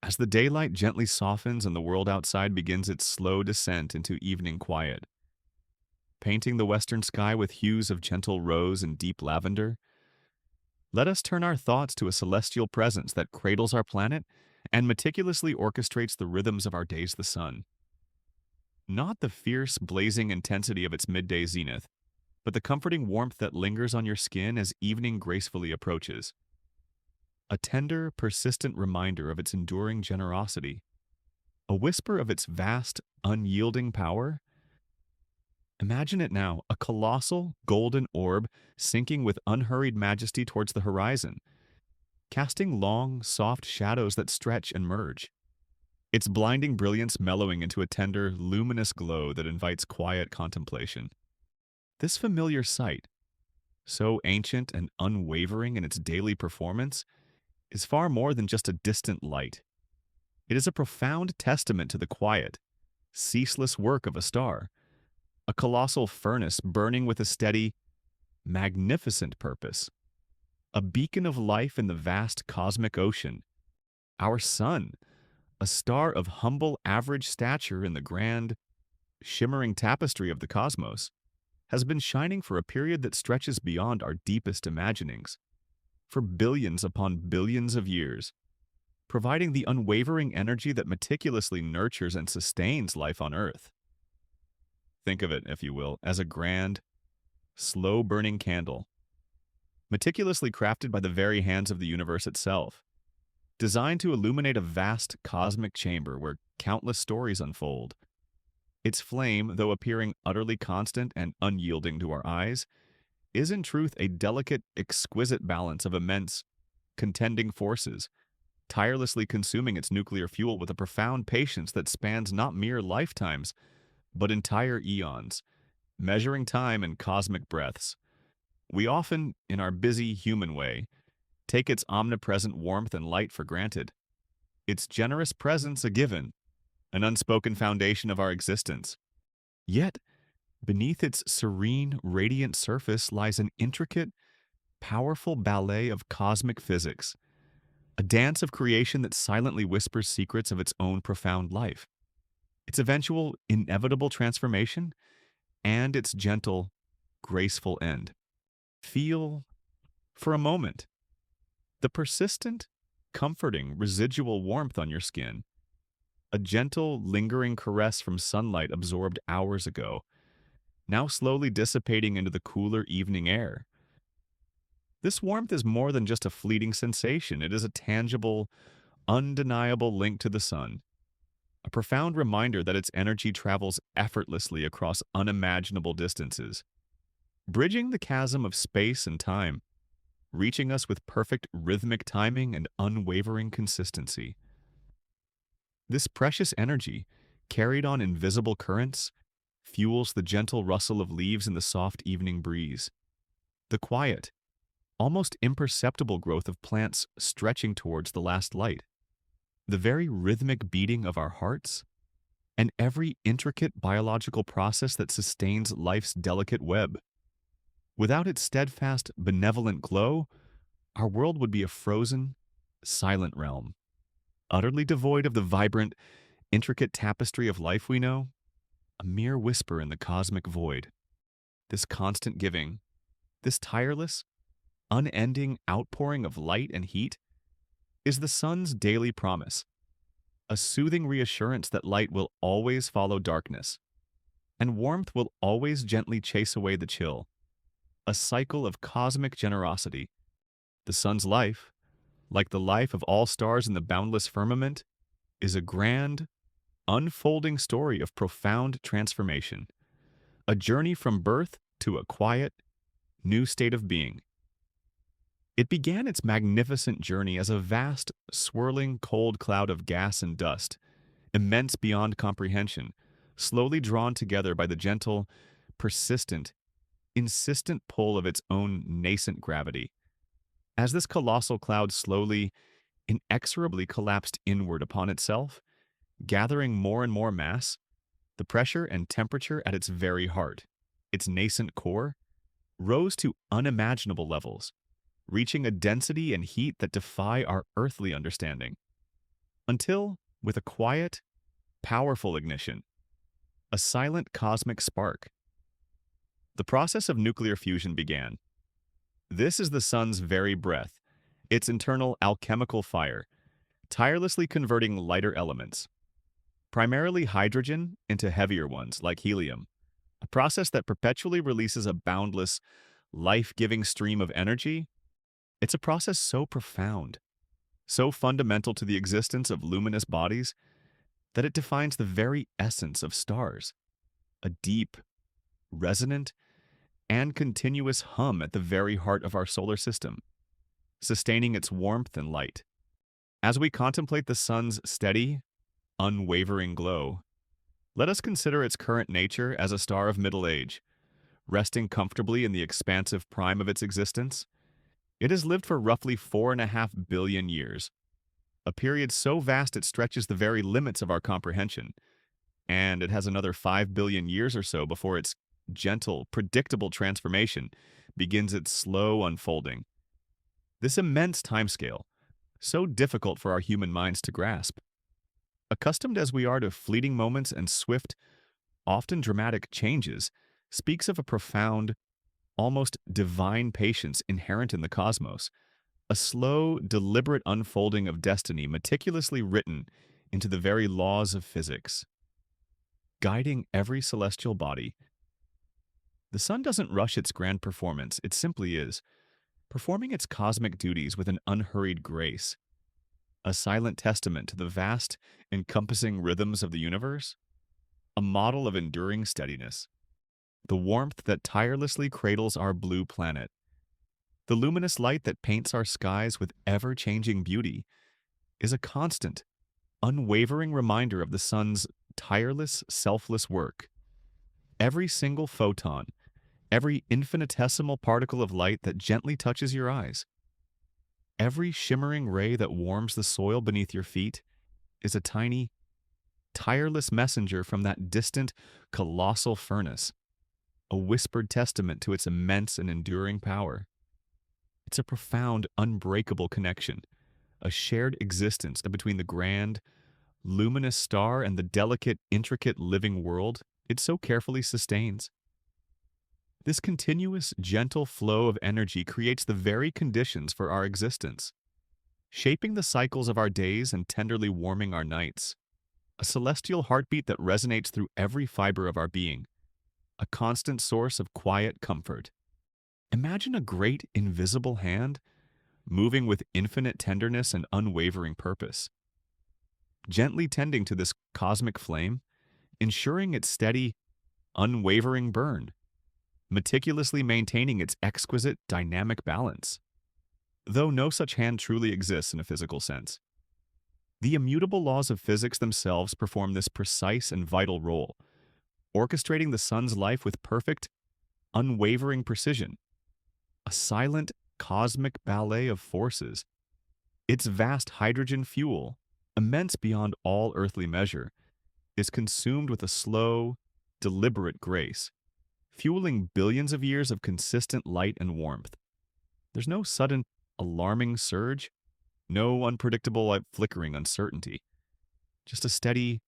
As the daylight gently softens and the world outside begins its slow descent into evening quiet, painting the western sky with hues of gentle rose and deep lavender, let us turn our thoughts to a celestial presence that cradles our planet and meticulously orchestrates the rhythms of our days, the sun. Not the fierce, blazing intensity of its midday zenith, but the comforting warmth that lingers on your skin as evening gracefully approaches. A tender, persistent reminder of its enduring generosity, a whisper of its vast, unyielding power. Imagine it now, a colossal, golden orb sinking with unhurried majesty towards the horizon, casting long, soft shadows that stretch and merge, its blinding brilliance mellowing into a tender, luminous glow that invites quiet contemplation. This familiar sight, so ancient and unwavering in its daily performance, is far more than just a distant light. It is a profound testament to the quiet, ceaseless work of a star, a colossal furnace burning with a steady, magnificent purpose, a beacon of life in the vast cosmic ocean. Our sun, a star of humble average stature in the grand, shimmering tapestry of the cosmos, has been shining for a period that stretches beyond our deepest imaginings, for billions upon billions of years, providing the unwavering energy that meticulously nurtures and sustains life on Earth. Think of it, if you will, as a grand, slow-burning candle, meticulously crafted by the very hands of the universe itself, designed to illuminate a vast cosmic chamber where countless stories unfold. Its flame, though appearing utterly constant and unyielding to our eyes, is in truth a delicate, exquisite balance of immense, contending forces, tirelessly consuming its nuclear fuel with a profound patience that spans not mere lifetimes, but entire eons, measuring time in cosmic breaths. We often, in our busy human way, take its omnipresent warmth and light for granted, its generous presence a given, an unspoken foundation of our existence. Yet, beneath its serene, radiant surface lies an intricate, powerful ballet of cosmic physics, a dance of creation that silently whispers secrets of its own profound life, its eventual, inevitable transformation, and its gentle, graceful end. Feel, for a moment, the persistent, comforting, residual warmth on your skin, a gentle, lingering caress from sunlight absorbed hours ago, now slowly dissipating into the cooler evening air. This warmth is more than just a fleeting sensation. It is a tangible, undeniable link to the sun, a profound reminder that its energy travels effortlessly across unimaginable distances, bridging the chasm of space and time, reaching us with perfect rhythmic timing and unwavering consistency. This precious energy, carried on invisible currents, fuels the gentle rustle of leaves in the soft evening breeze, the quiet, almost imperceptible growth of plants stretching towards the last light, the very rhythmic beating of our hearts, and every intricate biological process that sustains life's delicate web. Without its steadfast, benevolent glow, our world would be a frozen, silent realm, utterly devoid of the vibrant, intricate tapestry of life we know, a mere whisper in the cosmic void. This constant giving, this tireless, unending outpouring of light and heat, is the sun's daily promise, a soothing reassurance that light will always follow darkness, and warmth will always gently chase away the chill, a cycle of cosmic generosity. The sun's life, like the life of all stars in the boundless firmament, is a grand, unfolding story of profound transformation, a journey from birth to a quiet, new state of being. It began its magnificent journey as a vast, swirling cold cloud of gas and dust, immense beyond comprehension, slowly drawn together by the gentle, persistent, insistent pull of its own nascent gravity. As this colossal cloud slowly, inexorably collapsed inward upon itself, gathering more and more mass, the pressure and temperature at its very heart, its nascent core, rose to unimaginable levels, reaching a density and heat that defy our earthly understanding. until, with a quiet, powerful ignition, a silent cosmic spark, the process of nuclear fusion began. This is the sun's very breath, its internal alchemical fire, tirelessly converting lighter elements, primarily hydrogen, into heavier ones like helium, a process that perpetually releases a boundless, life-giving stream of energy. It's a process so profound, so fundamental to the existence of luminous bodies, that it defines the very essence of stars, a deep, resonant, and continuous hum at the very heart of our solar system, sustaining its warmth and light. As we contemplate the sun's steady, unwavering glow, let us consider its current nature as a star of middle age, resting comfortably in the expansive prime of its existence. It has lived for roughly 4.5 billion years, a period so vast it stretches the very limits of our comprehension, and it has another 5 billion years or so before its gentle, predictable transformation begins its slow unfolding. This immense timescale, so difficult for our human minds to grasp. Accustomed as we are to fleeting moments and swift, often dramatic changes, speaks of a profound, almost divine patience inherent in the cosmos, a slow, deliberate unfolding of destiny meticulously written into the very laws of physics, guiding every celestial body. The sun doesn't rush its grand performance, it simply is, performing its cosmic duties with an unhurried grace, a silent testament to the vast, encompassing rhythms of the universe, a model of enduring steadiness, the warmth that tirelessly cradles our blue planet, the luminous light that paints our skies with ever-changing beauty, is a constant, unwavering reminder of the sun's tireless, selfless work. Every single photon, every infinitesimal particle of light that gently touches your eyes, every shimmering ray that warms the soil beneath your feet is a tiny, tireless messenger from that distant, colossal furnace, a whispered testament to its immense and enduring power. It's a profound, unbreakable connection, a shared existence between the grand, luminous star and the delicate, intricate living world it so carefully sustains. This continuous, gentle flow of energy creates the very conditions for our existence, shaping the cycles of our days and tenderly warming our nights. A celestial heartbeat that resonates through every fiber of our being, a constant source of quiet comfort. Imagine a great, invisible hand moving with infinite tenderness and unwavering purpose, gently tending to this cosmic flame, ensuring its steady, unwavering burn, meticulously maintaining its exquisite, dynamic balance. Though no such hand truly exists in a physical sense, the immutable laws of physics themselves perform this precise and vital role, orchestrating the sun's life with perfect, unwavering precision. A silent, cosmic ballet of forces. Its vast hydrogen fuel, immense beyond all earthly measure, is consumed with a slow, deliberate grace, fueling billions of years of consistent light and warmth. There's no sudden, alarming surge, no unpredictable, flickering uncertainty. Just a steady,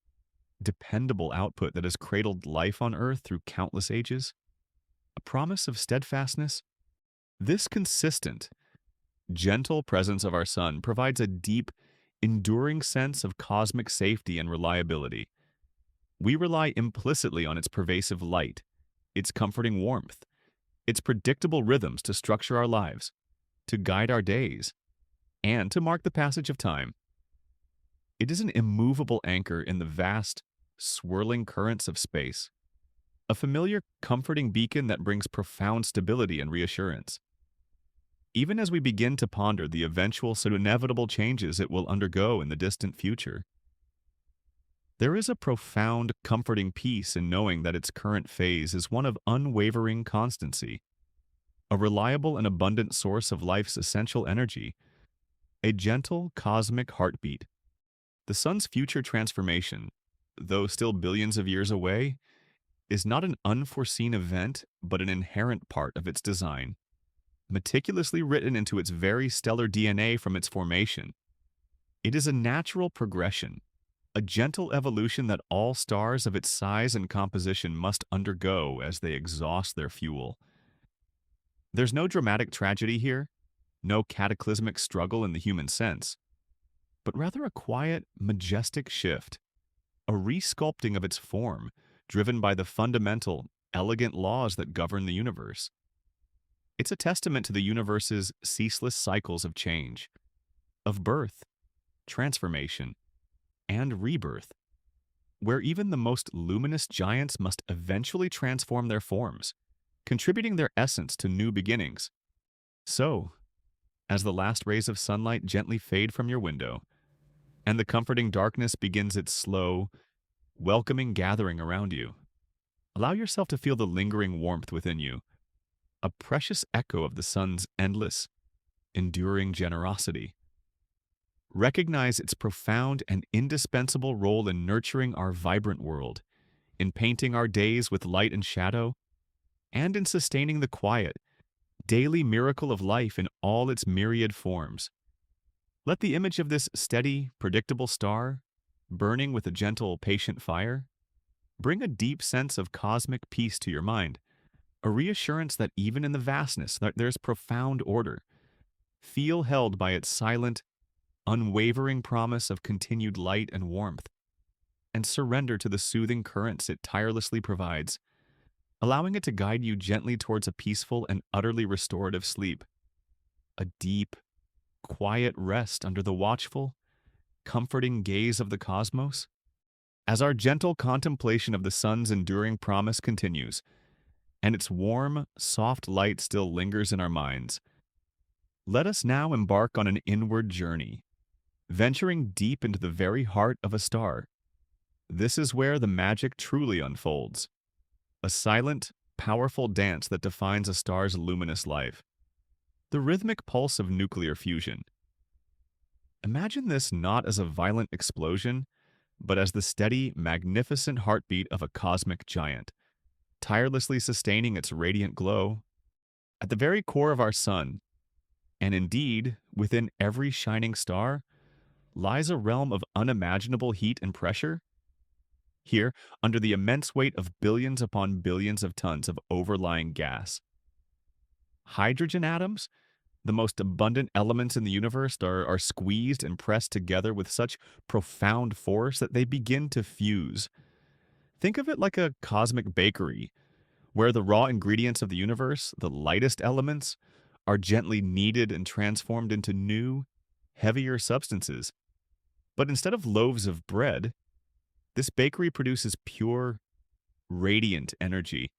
dependable output that has cradled life on Earth through countless ages. A promise of steadfastness. This consistent, gentle presence of our sun provides a deep, enduring sense of cosmic safety and reliability. We rely implicitly on its pervasive light, its comforting warmth, its predictable rhythms to structure our lives, to guide our days, and to mark the passage of time. It is an immovable anchor in the vast, swirling currents of space, a familiar, comforting beacon that brings profound stability and reassurance. Even as we begin to ponder the eventual so inevitable changes it will undergo in the distant future, there is a profound, comforting peace in knowing that its current phase is one of unwavering constancy, a reliable and abundant source of life's essential energy, a gentle, cosmic heartbeat. The sun's future transformation, though still billions of years away, is not an unforeseen event, but an inherent part of its design, meticulously written into its very stellar DNA from its formation. It is a natural progression, a gentle evolution that all stars of its size and composition must undergo as they exhaust their fuel. There's no dramatic tragedy here, no cataclysmic struggle in the human sense, but rather a quiet, majestic shift, a resculpting of its form, driven by the fundamental, elegant laws that govern the universe. It's a testament to the universe's ceaseless cycles of change, of birth, transformation, and rebirth, where even the most luminous giants must eventually transform their forms, contributing their essence to new beginnings. So, as the last rays of sunlight gently fade from your window, and the comforting darkness begins its slow, welcoming gathering around you, allow yourself to feel the lingering warmth within you, a precious echo of the sun's endless, enduring generosity. Recognize its profound and indispensable role in nurturing our vibrant world, in painting our days with light and shadow, and in sustaining the quiet, daily miracle of life in all its myriad forms. Let the image of this steady, predictable star, burning with a gentle, patient fire, bring a deep sense of cosmic peace to your mind, a reassurance that even in the vastness there's profound order. Feel held by its silent, unwavering promise of continued light and warmth, and surrender to the soothing currents it tirelessly provides, allowing it to guide you gently towards a peaceful and utterly restorative sleep, a deep, quiet rest under the watchful, comforting gaze of the cosmos. As our gentle contemplation of the sun's enduring promise continues, and its warm, soft light still lingers in our minds, let us now embark on an inward journey, venturing deep into the very heart of a star. This is where the magic truly unfolds, a silent, powerful dance that defines a star's luminous life, the rhythmic pulse of nuclear fusion. Imagine this not as a violent explosion, but as the steady, magnificent heartbeat of a cosmic giant, tirelessly sustaining its radiant glow. At the very core of our sun, and indeed within every shining star, lies a realm of unimaginable heat and pressure. Here, under the immense weight of billions upon billions of tons of overlying gas, hydrogen atoms, the most abundant elements in the universe, are squeezed and pressed together with such profound force that they begin to fuse. Think of it like a cosmic bakery, where the raw ingredients of the universe, the lightest elements, are gently kneaded and transformed into new, heavier substances. But instead of loaves of bread, this bakery produces pure, radiant energy.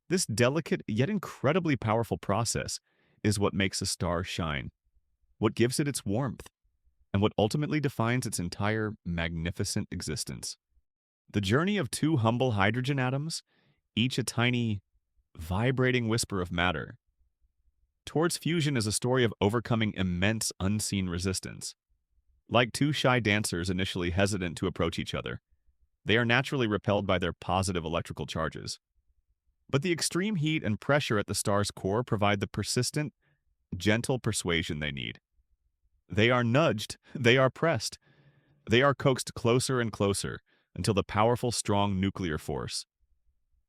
This delicate yet incredibly powerful process is what makes a star shine, what gives it its warmth, and what ultimately defines its entire magnificent existence. The journey of two humble hydrogen atoms, each a tiny, vibrating whisper of matter, towards fusion is a story of overcoming immense unseen resistance. Like two shy dancers initially hesitant to approach each other, they are naturally repelled by their positive electrical charges. But the extreme heat and pressure at the star's core provide the persistent, gentle persuasion they need. They are nudged, they are pressed, they are coaxed closer and closer until the powerful, strong nuclear force,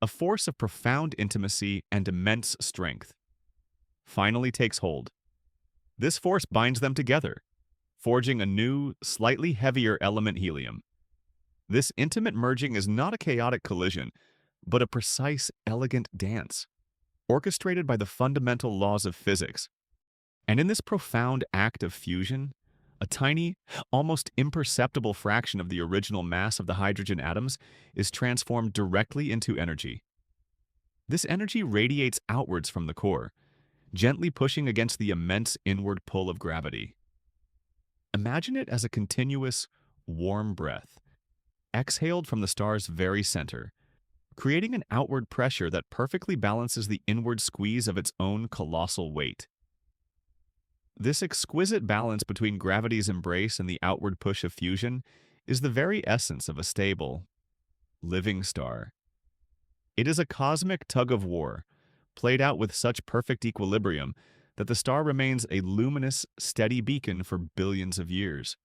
a force of profound intimacy and immense strength, finally takes hold. This force binds them together, forging a new, slightly heavier element, helium. This intimate merging is not a chaotic collision, but a precise, elegant dance, orchestrated by the fundamental laws of physics. And in this profound act of fusion, a tiny, almost imperceptible fraction of the original mass of the hydrogen atoms is transformed directly into energy. This energy radiates outwards from the core, gently pushing against the immense inward pull of gravity. Imagine it as a continuous, warm breath, exhaled from the star's very center, creating an outward pressure that perfectly balances the inward squeeze of its own colossal weight. This exquisite balance between gravity's embrace and the outward push of fusion is the very essence of a stable, living star. It is a cosmic tug-of-war, played out with such perfect equilibrium that the star remains a luminous, steady beacon for billions of years.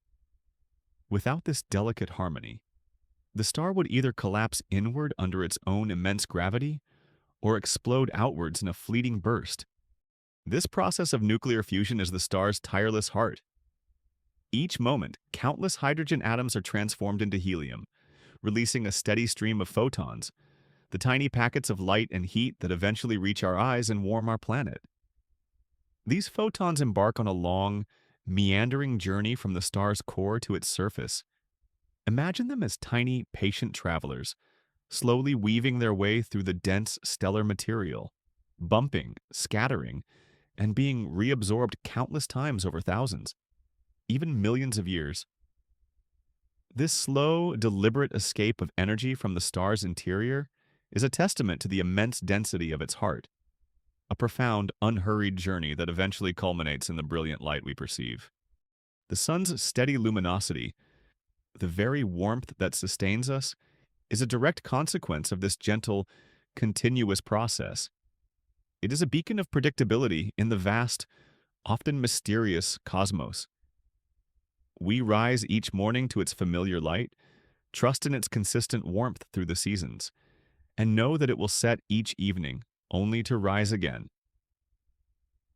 Without this delicate harmony, the star would either collapse inward under its own immense gravity or explode outwards in a fleeting burst. This process of nuclear fusion is the star's tireless heart. Each moment, countless hydrogen atoms are transformed into helium, releasing a steady stream of photons, the tiny packets of light and heat that eventually reach our eyes and warm our planet. These photons embark on a long, meandering journey from the star's core to its surface. Imagine them as tiny, patient travelers, slowly weaving their way through the dense stellar material, bumping, scattering, and being reabsorbed countless times over thousands, even millions of years. This slow, deliberate escape of energy from the star's interior is a testament to the immense density of its heart, a profound, unhurried journey that eventually culminates in the brilliant light we perceive. The sun's steady luminosity, the very warmth that sustains us, is a direct consequence of this gentle, continuous process. It is a beacon of predictability in the vast, often mysterious cosmos. We rise each morning to its familiar light, trust in its consistent warmth through the seasons, and know that it will set each evening, only to rise again.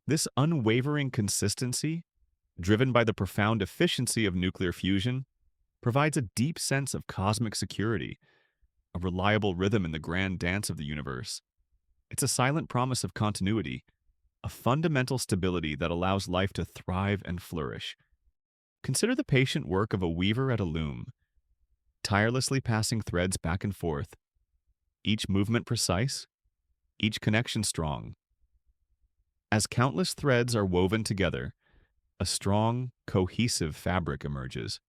This unwavering consistency, driven by the profound efficiency of nuclear fusion, provides a deep sense of cosmic security, a reliable rhythm in the grand dance of the universe. It's a silent promise of continuity, a fundamental stability that allows life to thrive and flourish. Consider the patient work of a weaver at a loom, tirelessly passing threads back and forth, each movement precise, each connection strong. As countless threads are woven together, a strong, cohesive fabric emerges,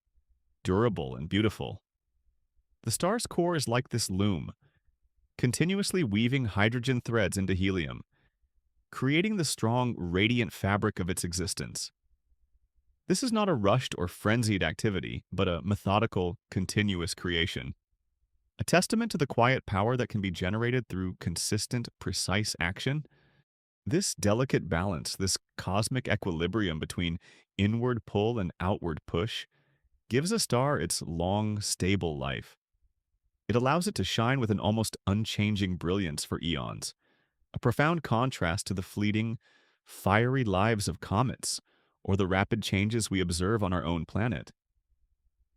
durable and beautiful. The star's core is like this loom, continuously weaving hydrogen threads into helium, creating the strong, radiant fabric of its existence. This is not a rushed or frenzied activity, but a methodical, continuous creation. A testament to the quiet power that can be generated through consistent, precise action. This delicate balance, this cosmic equilibrium between inward pull and outward push, gives a star its long, stable life. It allows it to shine with an almost unchanging brilliance for eons, a profound contrast to the fleeting, fiery lives of comets or the rapid changes we observe on our own planet.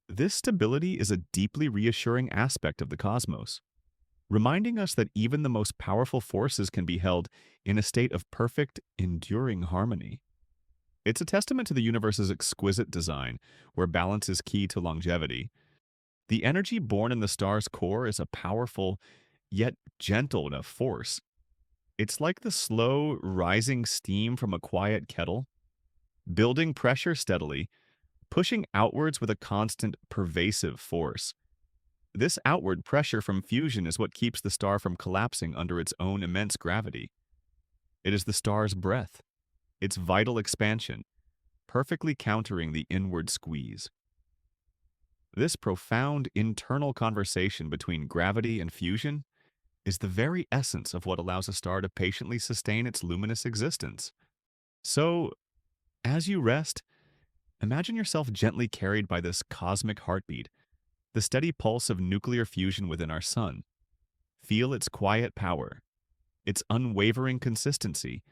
This stability is a deeply reassuring aspect of the cosmos, reminding us that even the most powerful forces can be held in a state of perfect, enduring harmony. It's a testament to the universe's exquisite design, where balance is key to longevity. The energy born in the star's core is a powerful, yet gentle enough force. It's like the slow, rising steam from a quiet kettle, building pressure steadily, pushing outwards with a constant, pervasive force. This outward pressure from fusion is what keeps the star from collapsing under its own immense gravity. It is the star's breath, its vital expansion, perfectly countering the inward squeeze. This profound internal conversation between gravity and fusion is the very essence of what allows a star to patiently sustain its luminous existence. So, as you rest, imagine yourself gently carried by this cosmic heartbeat, the steady pulse of nuclear fusion within our sun. Feel its quiet power, its unwavering consistency,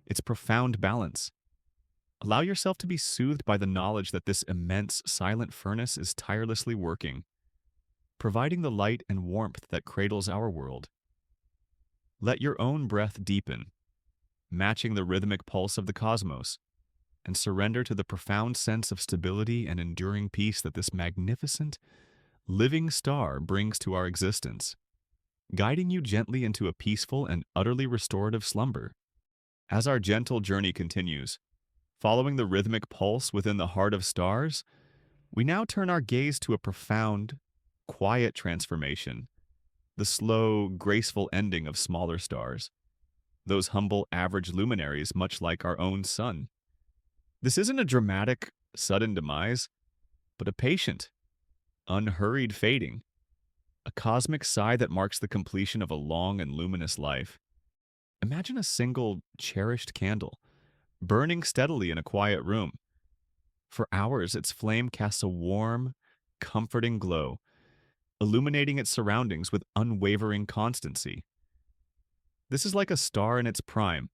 its profound balance. Allow yourself to be soothed by the knowledge that this immense, silent furnace is tirelessly working, providing the light and warmth that cradles our world. Let your own breath deepen, matching the rhythmic pulse of the cosmos, and surrender to the profound sense of stability and enduring peace that this magnificent, living star brings to our existence, guiding you gently into a peaceful and utterly restorative slumber. As our gentle journey continues, following the rhythmic pulse within the heart of stars, we now turn our gaze to a profound, quiet transformation, the slow, graceful ending of smaller stars, those humble, average luminaries much like our own sun. This isn't a dramatic, sudden demise, but a patient, unhurried fading, a cosmic sigh that marks the completion of a long and luminous life. Imagine a single, cherished candle, burning steadily in a quiet room. For hours, its flame casts a warm, comforting glow, illuminating its surroundings with unwavering constancy. This is like a star in its prime,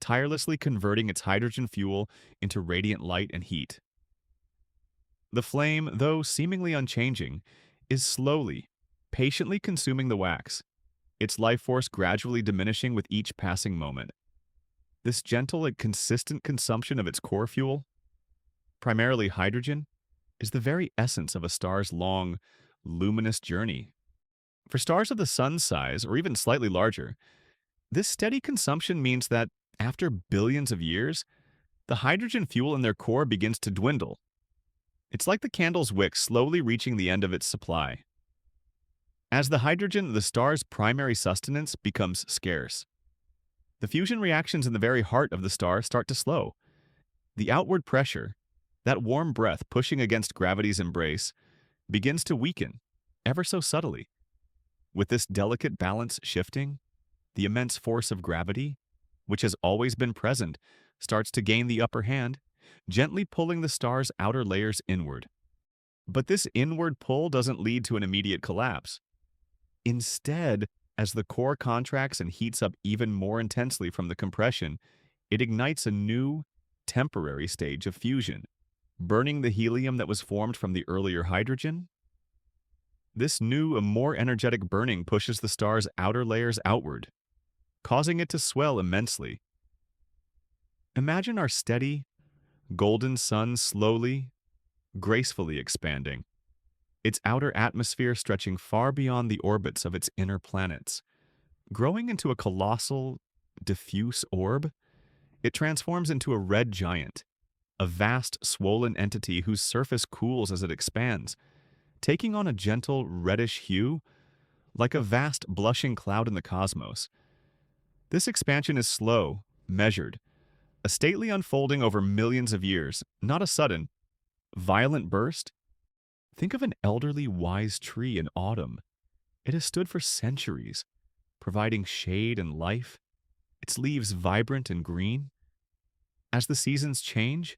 tirelessly converting its hydrogen fuel into radiant light and heat. The flame, though seemingly unchanging, is slowly, patiently consuming the wax, its life force gradually diminishing with each passing moment. This gentle and consistent consumption of its core fuel, primarily hydrogen, is the very essence of a star's long, luminous journey. For stars of the Sun's size, or even slightly larger, this steady consumption means that, after billions of years, the hydrogen fuel in their core begins to dwindle. It's like the candle's wick slowly reaching the end of its supply. As the hydrogen, the star's primary sustenance, becomes scarce, the fusion reactions in the very heart of the star start to slow. The outward pressure, that warm breath pushing against gravity's embrace, begins to weaken, ever so subtly. With this delicate balance shifting, the immense force of gravity, which has always been present, starts to gain the upper hand, gently pulling the star's outer layers inward. But this inward pull doesn't lead to an immediate collapse. Instead, as the core contracts and heats up even more intensely from the compression, it ignites a new, temporary stage of fusion, burning the helium that was formed from the earlier hydrogen. This new and more energetic burning pushes the star's outer layers outward, causing it to swell immensely. Imagine our steady, golden sun slowly, gracefully expanding, its outer atmosphere stretching far beyond the orbits of its inner planets. Growing into a colossal, diffuse orb, it transforms into a red giant, a vast, swollen entity whose surface cools as it expands, taking on a gentle, reddish hue, like a vast, blushing cloud in the cosmos. This expansion is slow, measured, a stately unfolding over millions of years, not a sudden, violent burst. Think of an elderly, wise tree in autumn. It has stood for centuries, providing shade and life, its leaves vibrant and green. As the seasons change,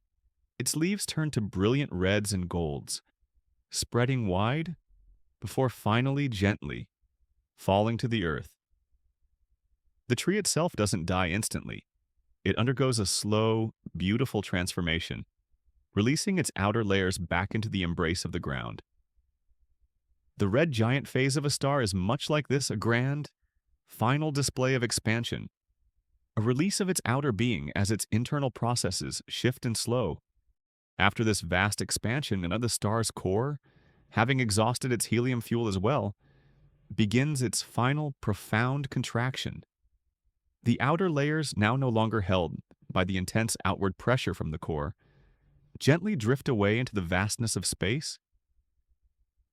its leaves turn to brilliant reds and golds, spreading wide before finally gently falling to the earth. The tree itself doesn't die instantly. It undergoes a slow, beautiful transformation, releasing its outer layers back into the embrace of the ground. The red giant phase of a star is much like this, a grand, final display of expansion, a release of its outer being as its internal processes shift and slow. After this vast expansion, the star's core, having exhausted its helium fuel as well, begins its final profound contraction. The outer layers, now no longer held by the intense outward pressure from the core, gently drift away into the vastness of space.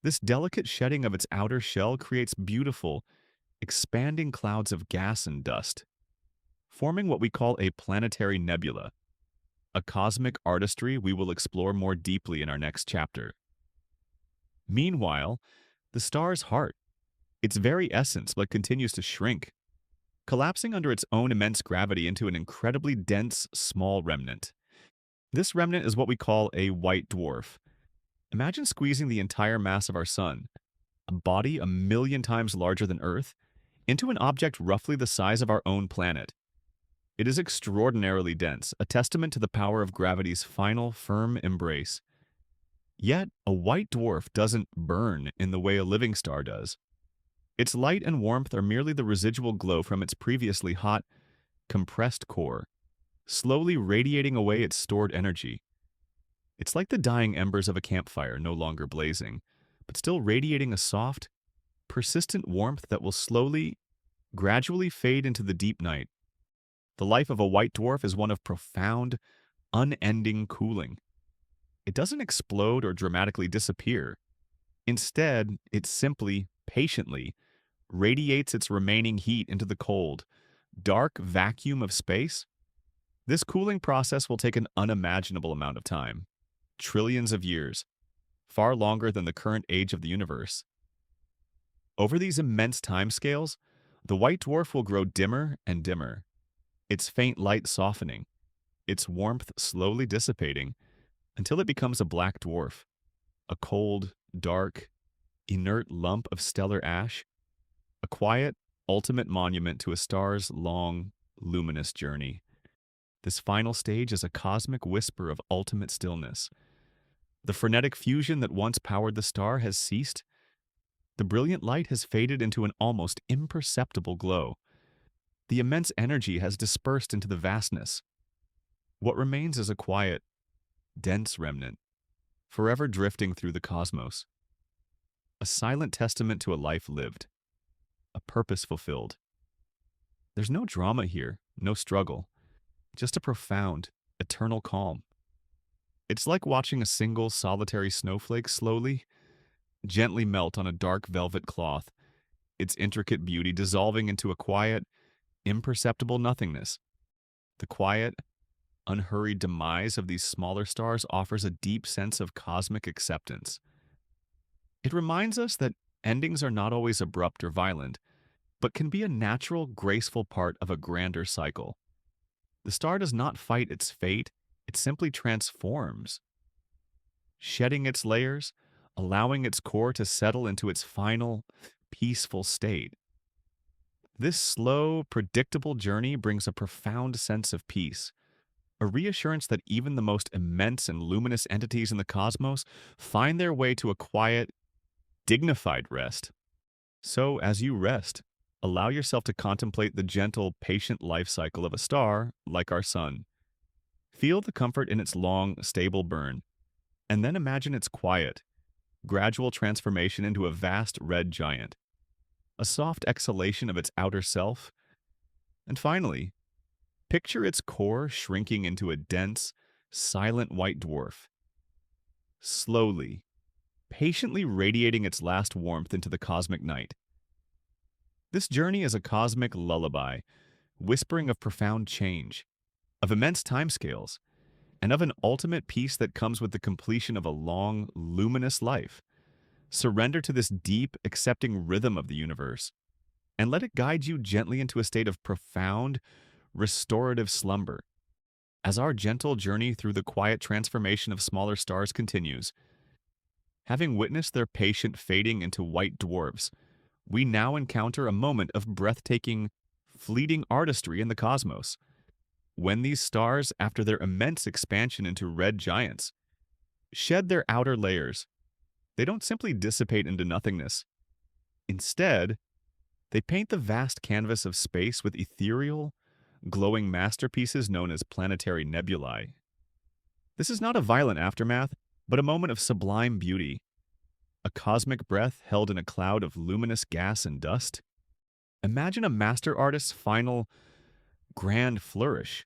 This delicate shedding of its outer shell creates beautiful, expanding clouds of gas and dust, forming what we call a planetary nebula, a cosmic artistry we will explore more deeply in our next chapter. Meanwhile, the star's heart, its very essence, continues to shrink, collapsing under its own immense gravity into an incredibly dense, small remnant. This remnant is what we call a white dwarf. Imagine squeezing the entire mass of our sun, a body 1,000,000 times larger than Earth, into an object roughly the size of our own planet. It is extraordinarily dense, a testament to the power of gravity's final, firm embrace. Yet, a white dwarf doesn't burn in the way a living star does. Its light and warmth are merely the residual glow from its previously hot, compressed core, slowly radiating away its stored energy. It's like the dying embers of a campfire, no longer blazing, but still radiating a soft, persistent warmth that will slowly, gradually fade into the deep night. The life of a white dwarf is one of profound, unending cooling. It doesn't explode or dramatically disappear. Instead, it simply, patiently, radiates its remaining heat into the cold, dark vacuum of space. This cooling process will take an unimaginable amount of time, trillions of years, far longer than the current age of the universe. Over these immense timescales, the white dwarf will grow dimmer and dimmer, its faint light softening, its warmth slowly dissipating, until it becomes a black dwarf, a cold, dark, inert lump of stellar ash, a quiet, ultimate monument to a star's long, luminous journey. This final stage is a cosmic whisper of ultimate stillness. The frenetic fusion that once powered the star has ceased. The brilliant light has faded into an almost imperceptible glow. The immense energy has dispersed into the vastness. What remains is a quiet, dense remnant, forever drifting through the cosmos. A silent testament to a life lived, a purpose fulfilled. There's no drama here, no struggle, just a profound, eternal calm. It's like watching a single solitary snowflake slowly, gently melt on a dark velvet cloth, its intricate beauty dissolving into a quiet, imperceptible nothingness. The quiet, unhurried demise of these smaller stars offers a deep sense of cosmic acceptance. It reminds us that endings are not always abrupt or violent, but can be a natural, graceful part of a grander cycle. The star does not fight its fate, it simply transforms, shedding its layers, allowing its core to settle into its final, peaceful state. This slow, predictable journey brings a profound sense of peace, a reassurance that even the most immense and luminous entities in the cosmos find their way to a quiet, dignified rest. So, as you rest, allow yourself to contemplate the gentle, patient life cycle of a star like our sun. Feel the comfort in its long, stable burn, and then imagine its quiet, gradual transformation into a vast red giant, a soft exhalation of its outer self, and finally, picture its core shrinking into a dense, silent white dwarf, slowly, patiently radiating its last warmth into the cosmic night. This journey is a cosmic lullaby, whispering of profound change, of immense timescales, and of an ultimate peace that comes with the completion of a long, luminous life. Surrender to this deep, accepting rhythm of the universe, and let it guide you gently into a state of profound, restorative slumber. As our gentle journey through the quiet transformation of smaller stars continues, having witnessed their patient fading into white dwarfs, we now encounter a moment of breathtaking, fleeting artistry in the cosmos. When these stars, after their immense expansion into red giants, shed their outer layers, they don't simply dissipate into nothingness. Instead, they paint the vast canvas of space with ethereal, glowing masterpieces known as planetary nebulae. This is not a violent aftermath, but a moment of sublime beauty, a cosmic breath held in a cloud of luminous gas and dust. Imagine a master artist's final, grand flourish,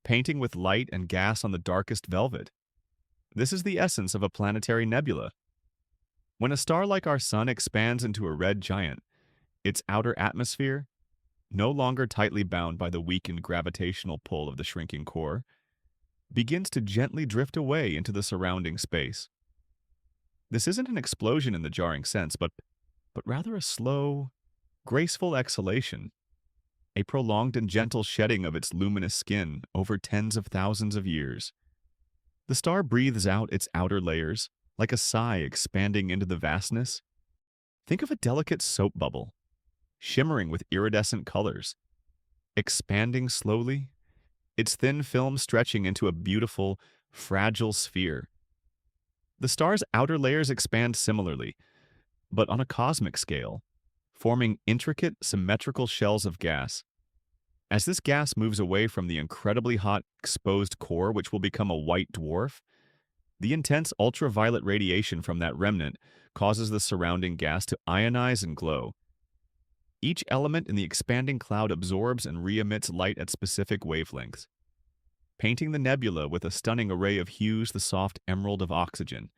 painting with light and gas on the darkest velvet. This is the essence of a planetary nebula. When a star like our Sun expands into a red giant, its outer atmosphere, no longer tightly bound by the weakened gravitational pull of the shrinking core, begins to gently drift away into the surrounding space. This isn't an explosion in the jarring sense, but rather a slow, graceful exhalation, a prolonged and gentle shedding of its luminous skin over tens of thousands of years. The star breathes out its outer layers, like a sigh expanding into the vastness. Think of a delicate soap bubble, shimmering with iridescent colors, expanding slowly, its thin film stretching into a beautiful, fragile sphere. The star's outer layers expand similarly, but on a cosmic scale, forming intricate, symmetrical shells of gas. As this gas moves away from the incredibly hot, exposed core, which will become a white dwarf, the intense ultraviolet radiation from that remnant causes the surrounding gas to ionize and glow. Each element in the expanding cloud absorbs and re-emits light at specific wavelengths, painting the nebula with a stunning array of hues: the soft emerald of oxygen,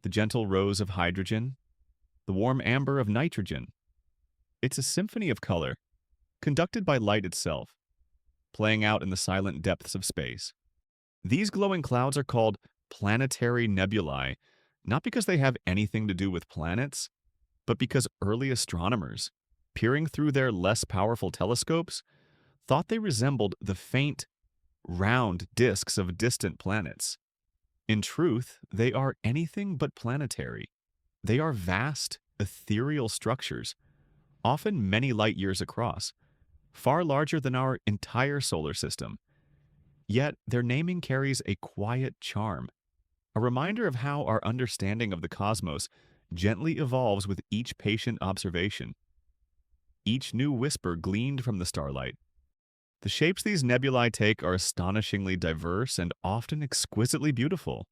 the gentle rose of hydrogen, the warm amber of nitrogen. It's a symphony of color, conducted by light itself, playing out in the silent depths of space. These glowing clouds are called planetary nebulae, not because they have anything to do with planets, but because early astronomers, peering through their less powerful telescopes, thought they resembled the faint, round disks of distant planets. In truth, they are anything but planetary. They are vast, ethereal structures, often many light years across, far larger than our entire solar system. Yet their naming carries a quiet charm, a reminder of how our understanding of the cosmos gently evolves with each patient observation. Each new whisper gleaned from the starlight. The shapes these nebulae take are astonishingly diverse and often exquisitely beautiful.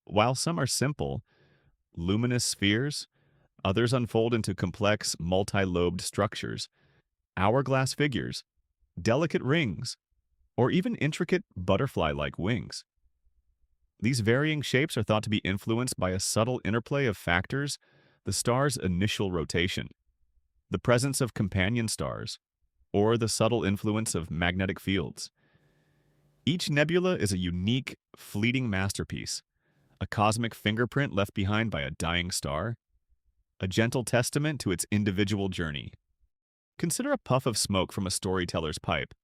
While some are simple, luminous spheres, others unfold into complex, multi-lobed structures, hourglass figures, delicate rings, or even intricate butterfly-like wings. These varying shapes are thought to be influenced by a subtle interplay of factors: the star's initial rotation, the presence of companion stars, or the subtle influence of magnetic fields. Each nebula is a unique, fleeting masterpiece, a cosmic fingerprint left behind by a dying star, a gentle testament to its individual journey. Consider a puff of smoke from a storyteller's pipe,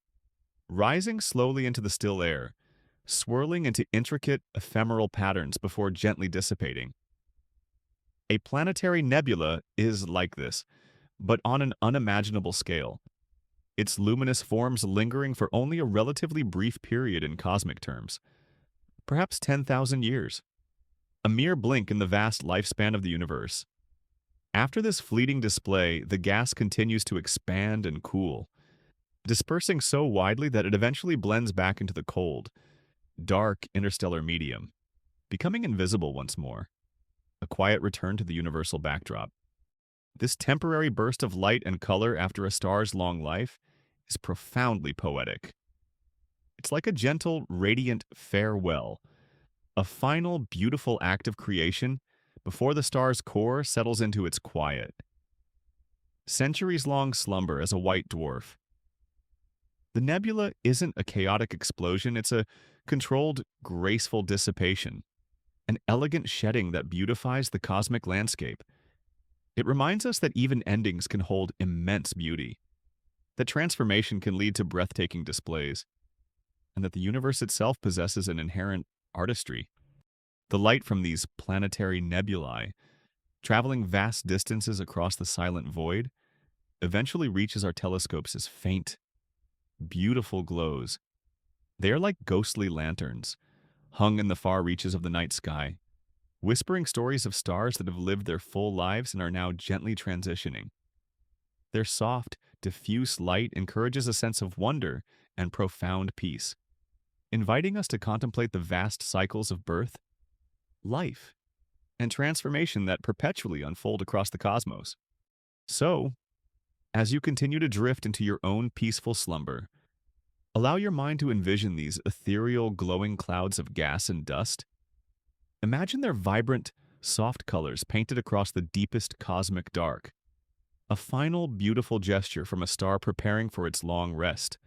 rising slowly into the still air, swirling into intricate, ephemeral patterns before gently dissipating. A planetary nebula is like this, but on an unimaginable scale, its luminous forms lingering for only a relatively brief period in cosmic terms, perhaps 10,000 years, a mere blink in the vast lifespan of the universe. After this fleeting display, the gas continues to expand and cool, dispersing so widely that it eventually blends back into the cold, dark interstellar medium, becoming invisible once more, a quiet return to the universal backdrop. This temporary burst of light and color after a star's long life is profoundly poetic. It's like a gentle, radiant farewell, a final, beautiful act of creation before the star's core settles into its quiet, centuries-long slumber as a white dwarf. The nebula isn't a chaotic explosion, it's a controlled, graceful dissipation, an elegant shedding that beautifies the cosmic landscape. It reminds us that even endings can hold immense beauty, that transformation can lead to breathtaking displays, and that the universe itself possesses an inherent artistry. The light from these planetary nebulae, traveling vast distances across the silent void, eventually reaches our telescopes as faint, beautiful glows. They are like ghostly lanterns, hung in the far reaches of the night sky, whispering stories of stars that have lived their full lives and are now gently transitioning. Their soft, diffuse light encourages a sense of wonder and profound peace, inviting us to contemplate the vast cycles of birth, life, and transformation that perpetually unfold across the cosmos. So, as you continue to drift into your own peaceful slumber, allow your mind to envision these ethereal, glowing clouds of gas and dust. Imagine their vibrant, soft colors painted across the deepest cosmic dark, a final, beautiful gesture from a star preparing for its long rest.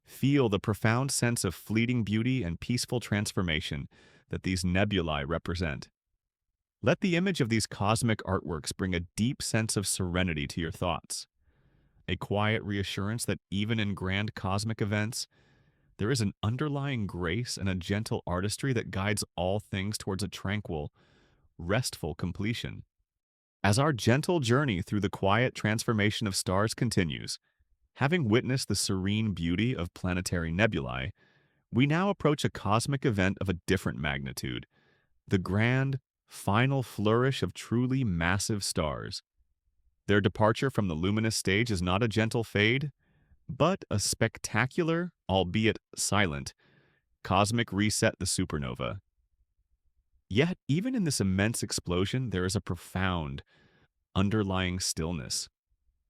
Feel the profound sense of fleeting beauty and peaceful transformation that these nebulae represent. Let the image of these cosmic artworks bring a deep sense of serenity to your thoughts, a quiet reassurance that even in grand cosmic events, there is an underlying grace and a gentle artistry that guides all things towards a tranquil, restful completion. As our gentle journey through the quiet transformation of stars continues, having witnessed the serene beauty of planetary nebulae, we now approach a cosmic event of a different magnitude, the grand, final flourish of truly massive stars. Their departure from the luminous stage is not a gentle fade, but a spectacular, albeit silent, cosmic reset, the supernova. Yet, even in this immense explosion, there is a profound, underlying stillness,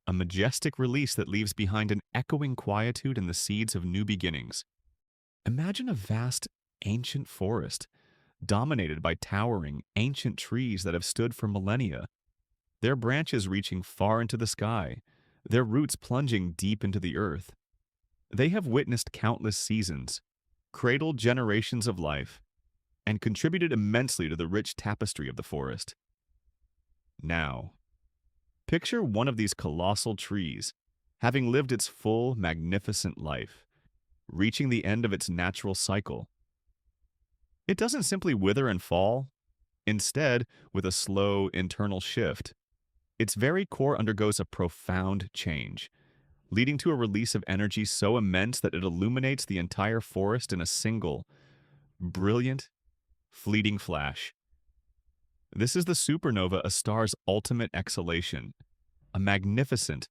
a majestic release that leaves behind an echoing quietude and the seeds of new beginnings. Imagine a vast, ancient forest, dominated by towering, ancient trees that have stood for millennia, their branches reaching far into the sky, their roots plunging deep into the earth. They have witnessed countless seasons, cradled generations of life, and contributed immensely to the rich tapestry of the forest. Now, picture one of these colossal trees, having lived its full, magnificent life, reaching the end of its natural cycle. It doesn't simply wither and fall. Instead, with a slow internal shift, its very core undergoes a profound change, leading to a release of energy so immense that it illuminates the entire forest in a single, brilliant, fleeting flash. This is the supernova, a star's ultimate exhalation, a magnificent,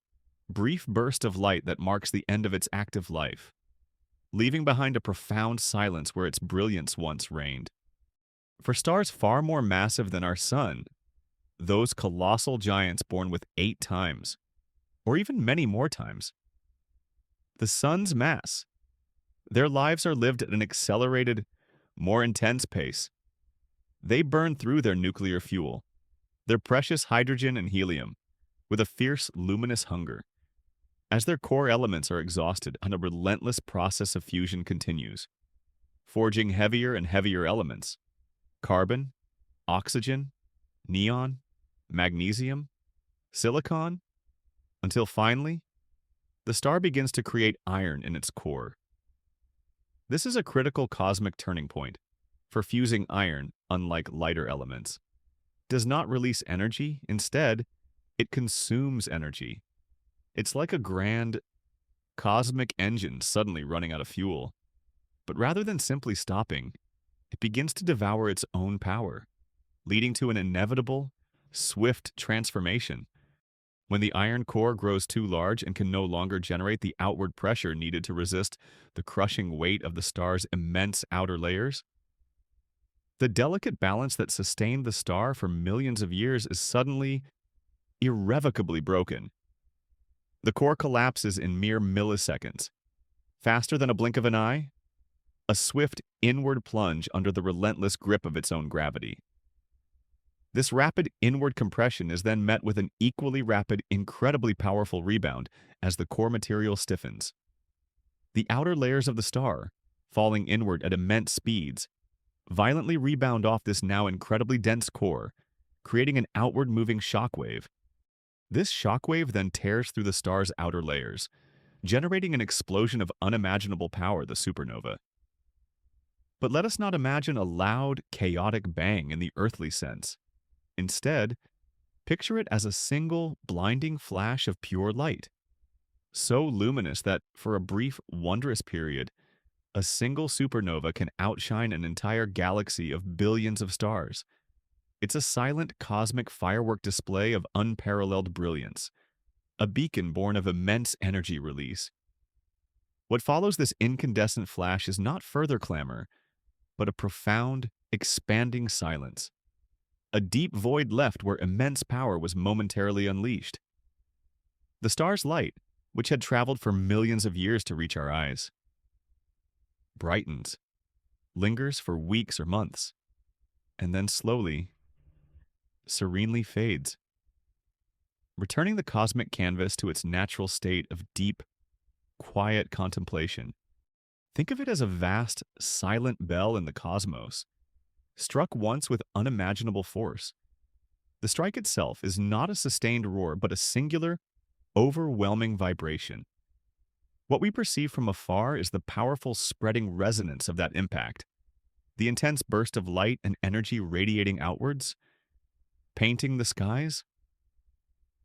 brief burst of light that marks the end of its active life, leaving behind a profound silence where its brilliance once reigned. For stars far more massive than our Sun, those colossal giants born with 8 times, or even many more times, the Sun's mass, their lives are lived at an accelerated, more intense pace. They burn through their nuclear fuel, their precious hydrogen and helium, with a fierce, luminous hunger. As their core elements are exhausted and a relentless process of fusion continues, forging heavier and heavier elements, carbon, oxygen, neon, magnesium, silicon, until finally, the star begins to create iron in its core. This is a critical cosmic turning point, for fusing iron, unlike lighter elements, does not release energy. Instead, it consumes energy. It's like a grand, cosmic engine suddenly running out of fuel. But rather than simply stopping, it begins to devour its own power, leading to an inevitable, swift transformation. When the iron core grows too large and can no longer generate the outward pressure needed to resist the crushing weight of the star's immense outer layers, the delicate balance that sustained the star for millions of years is suddenly, irrevocably broken. The core collapses in mere milliseconds, faster than a blink of an eye, a swift inward plunge under the relentless grip of its own gravity. This rapid inward compression is then met with an equally rapid, incredibly powerful rebound as the core material stiffens. The outer layers of the star, falling inward at immense speeds, violently rebound off this now incredibly dense core, creating an outward-moving shockwave. This shockwave then tears through the star's outer layers, generating an explosion of unimaginable power, the supernova. But let us not imagine a loud, chaotic bang in the earthly sense. Instead, picture it as a single, blinding flash of pure light, so luminous that, for a brief, wondrous period, a single supernova can outshine an entire galaxy of billions of stars. It's a silent cosmic firework display of unparalleled brilliance, a beacon born of immense energy release. What follows this incandescent flash is not further clamor, but a profound, expanding silence. A deep void left where immense power was momentarily unleashed. The star's light, which had traveled for millions of years to reach our eyes, brightens, lingers for weeks or months, and then slowly, serenely fades, returning the cosmic canvas to its natural state of deep, quiet contemplation. Think of it as a vast, silent bell in the cosmos, struck once with unimaginable force. The strike itself is not a sustained roar, but a singular, overwhelming vibration. What we perceive from afar is the powerful spreading resonance of that impact, the intense burst of light and energy radiating outwards, painting the skies.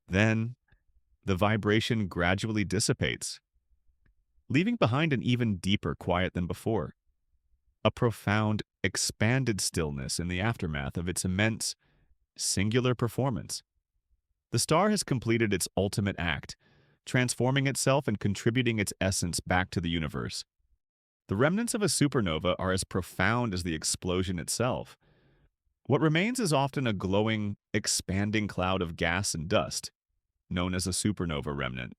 Then, the vibration gradually dissipates, leaving behind an even deeper quiet than before, a profound, expanded stillness in the aftermath of its immense, singular performance. The star has completed its ultimate act, transforming itself and contributing its essence back to the universe. The remnants of a supernova are as profound as the explosion itself. What remains is often a glowing, expanding cloud of gas and dust, known as a supernova remnant.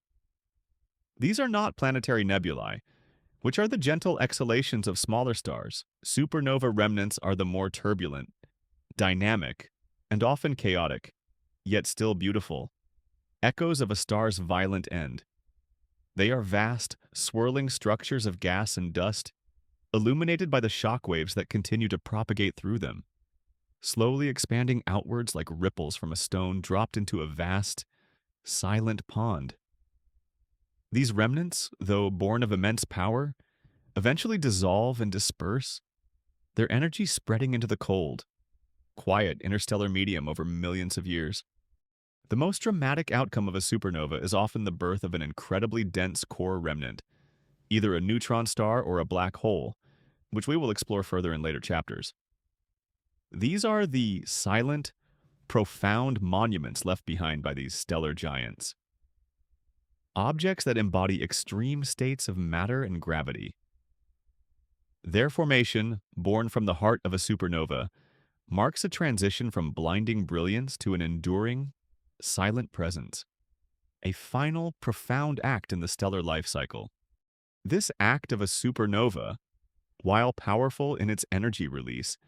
These are not planetary nebulae, which are the gentle exhalations of smaller stars. Supernova remnants are the more turbulent, dynamic, and often chaotic, yet still beautiful, echoes of a star's violent end. They are vast, swirling structures of gas and dust, illuminated by the shock waves that continue to propagate through them, slowly expanding outwards like ripples from a stone dropped into a vast, silent pond. These remnants, though born of immense power, eventually dissolve and disperse, their energy spreading into the cold, quiet interstellar medium over millions of years. The most dramatic outcome of a supernova is often the birth of an incredibly dense core remnant, either a neutron star or a black hole, which we will explore further in later chapters. These are the silent, profound monuments left behind by these stellar giants. Objects that embody extreme states of matter and gravity. Their formation, born from the heart of a supernova, marks a transition from blinding brilliance to an enduring, silent presence. A final, profound act in the stellar life cycle. This act of a supernova, while powerful in its energy release,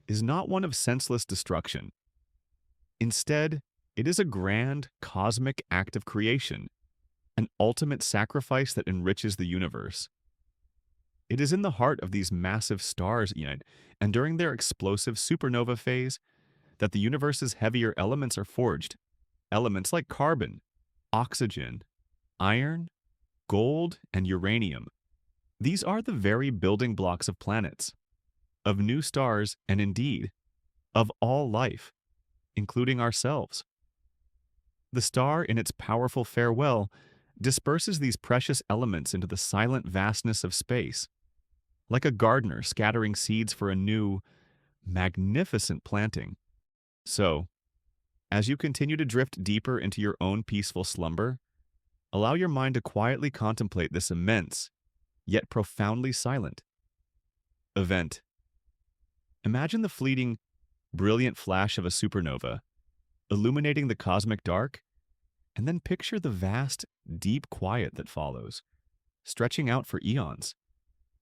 is not one of senseless destruction. Instead, it is a grand, cosmic act of creation, an ultimate sacrifice that enriches the universe. It is in the heart of these massive stars, and during their explosive supernova phase, that the universe's heavier elements are forged. Elements like carbon, oxygen, iron, gold, and uranium. These are the very building blocks of planets, of new stars, and indeed, of all life, including ourselves. The star, in its powerful farewell, disperses these precious elements into the silent vastness of space, like a gardener scattering seeds for a new, magnificent planting. So, as you continue to drift deeper into your own peaceful slumber, allow your mind to quietly contemplate this immense, yet profoundly silent event. Imagine the fleeting, brilliant flash of a supernova, illuminating the cosmic dark, and then picture the vast, deep quiet that follows, stretching out for eons.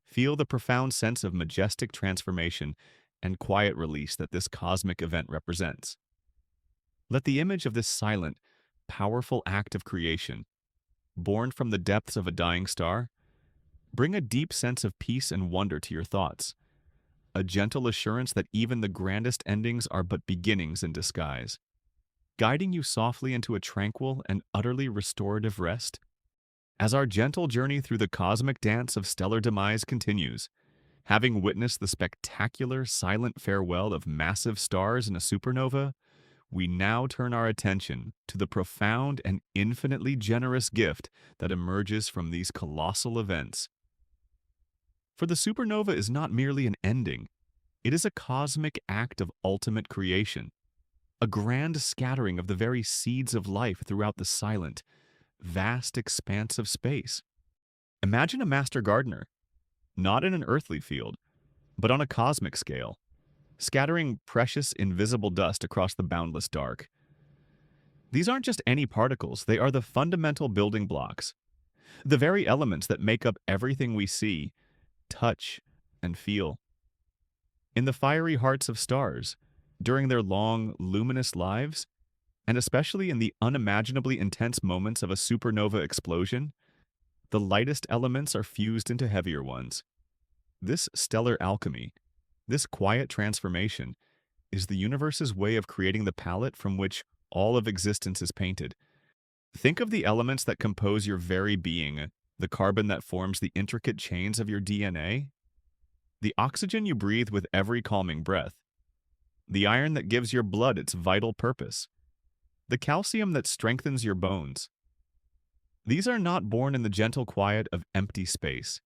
Feel the profound sense of majestic transformation and quiet release that this cosmic event represents. Let the image of this silent, powerful act of creation, born from the depths of a dying star, bring a deep sense of peace and wonder to your thoughts, a gentle assurance that even the grandest endings are but beginnings in disguise, guiding you softly into a tranquil and utterly restorative rest. As our gentle journey through the cosmic dance of stellar demise continues, having witnessed the spectacular silent farewell of massive stars in a supernova, we now turn our attention to the profound and infinitely generous gift that emerges from these colossal events. For the supernova is not merely an ending, it is a cosmic act of ultimate creation, a grand scattering of the very seeds of life throughout the silent, vast expanse of space. Imagine a master gardener, not in an earthly field, but on a cosmic scale, scattering precious invisible dust across the boundless dark. These aren't just any particles, they are the fundamental building blocks, the very elements that make up everything we see, touch, and feel. In the fiery hearts of stars, during their long, luminous lives, and especially in the unimaginably intense moments of a supernova explosion, the lightest elements are fused into heavier ones. This stellar alchemy, this quiet transformation, is the universe's way of creating the palette from which all of existence is painted. Think of the elements that compose your very being, the carbon that forms the intricate chains of your DNA, the oxygen you breathe with every calming breath, the iron that gives your blood its vital purpose, the calcium that strengthens your bones. These are not born in the gentle quiet of empty space.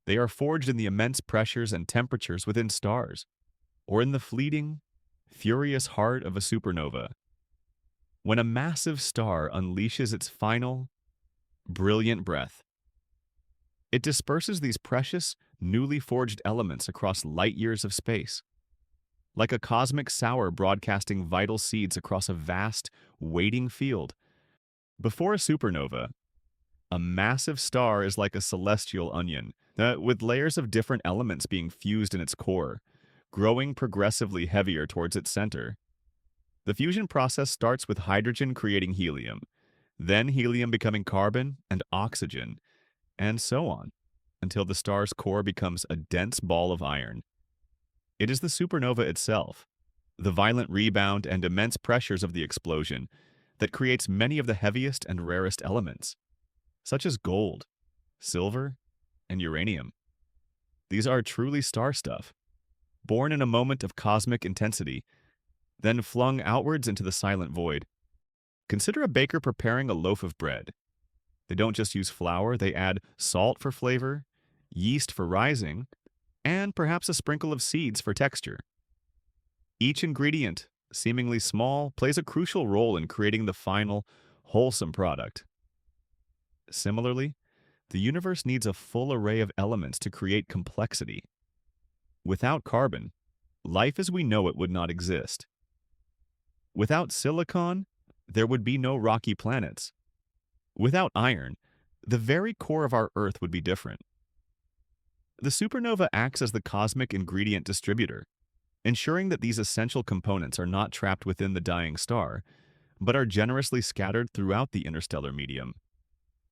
They are forged in the immense pressures and temperatures within stars, or in the fleeting, furious heart of a supernova. When a massive star unleashes its final, brilliant breath, it disperses these precious, newly forged elements across light years of space, like a cosmic sower broadcasting vital seeds across a vast, waiting field. Before a supernova, a massive star is like a celestial onion, with layers of different elements being fused in its core, growing progressively heavier towards its center. The fusion process starts with hydrogen creating helium, then helium becoming carbon and oxygen, and so on, until the star's core becomes a dense ball of iron. It is the supernova itself, the violent rebound and immense pressures of the explosion, that creates many of the heaviest and rarest elements, such as gold, silver, and uranium. These are truly star stuff, born in a moment of cosmic intensity, then flung outwards into the silent void. Consider a baker preparing a loaf of bread. They don't just use flour, they add salt for flavor, yeast for rising, and perhaps a sprinkle of seeds for texture. Each ingredient, seemingly small, plays a crucial role in creating the final, wholesome product. Similarly, the universe needs a full array of elements to create complexity. Without carbon, life as we know it would not exist. Without silicon, there would be no rocky planets. Without iron, the very core of our Earth would be different. The supernova acts as the cosmic ingredient distributor, ensuring that these essential components are not trapped within the dying star, but are generously scattered throughout the interstellar medium,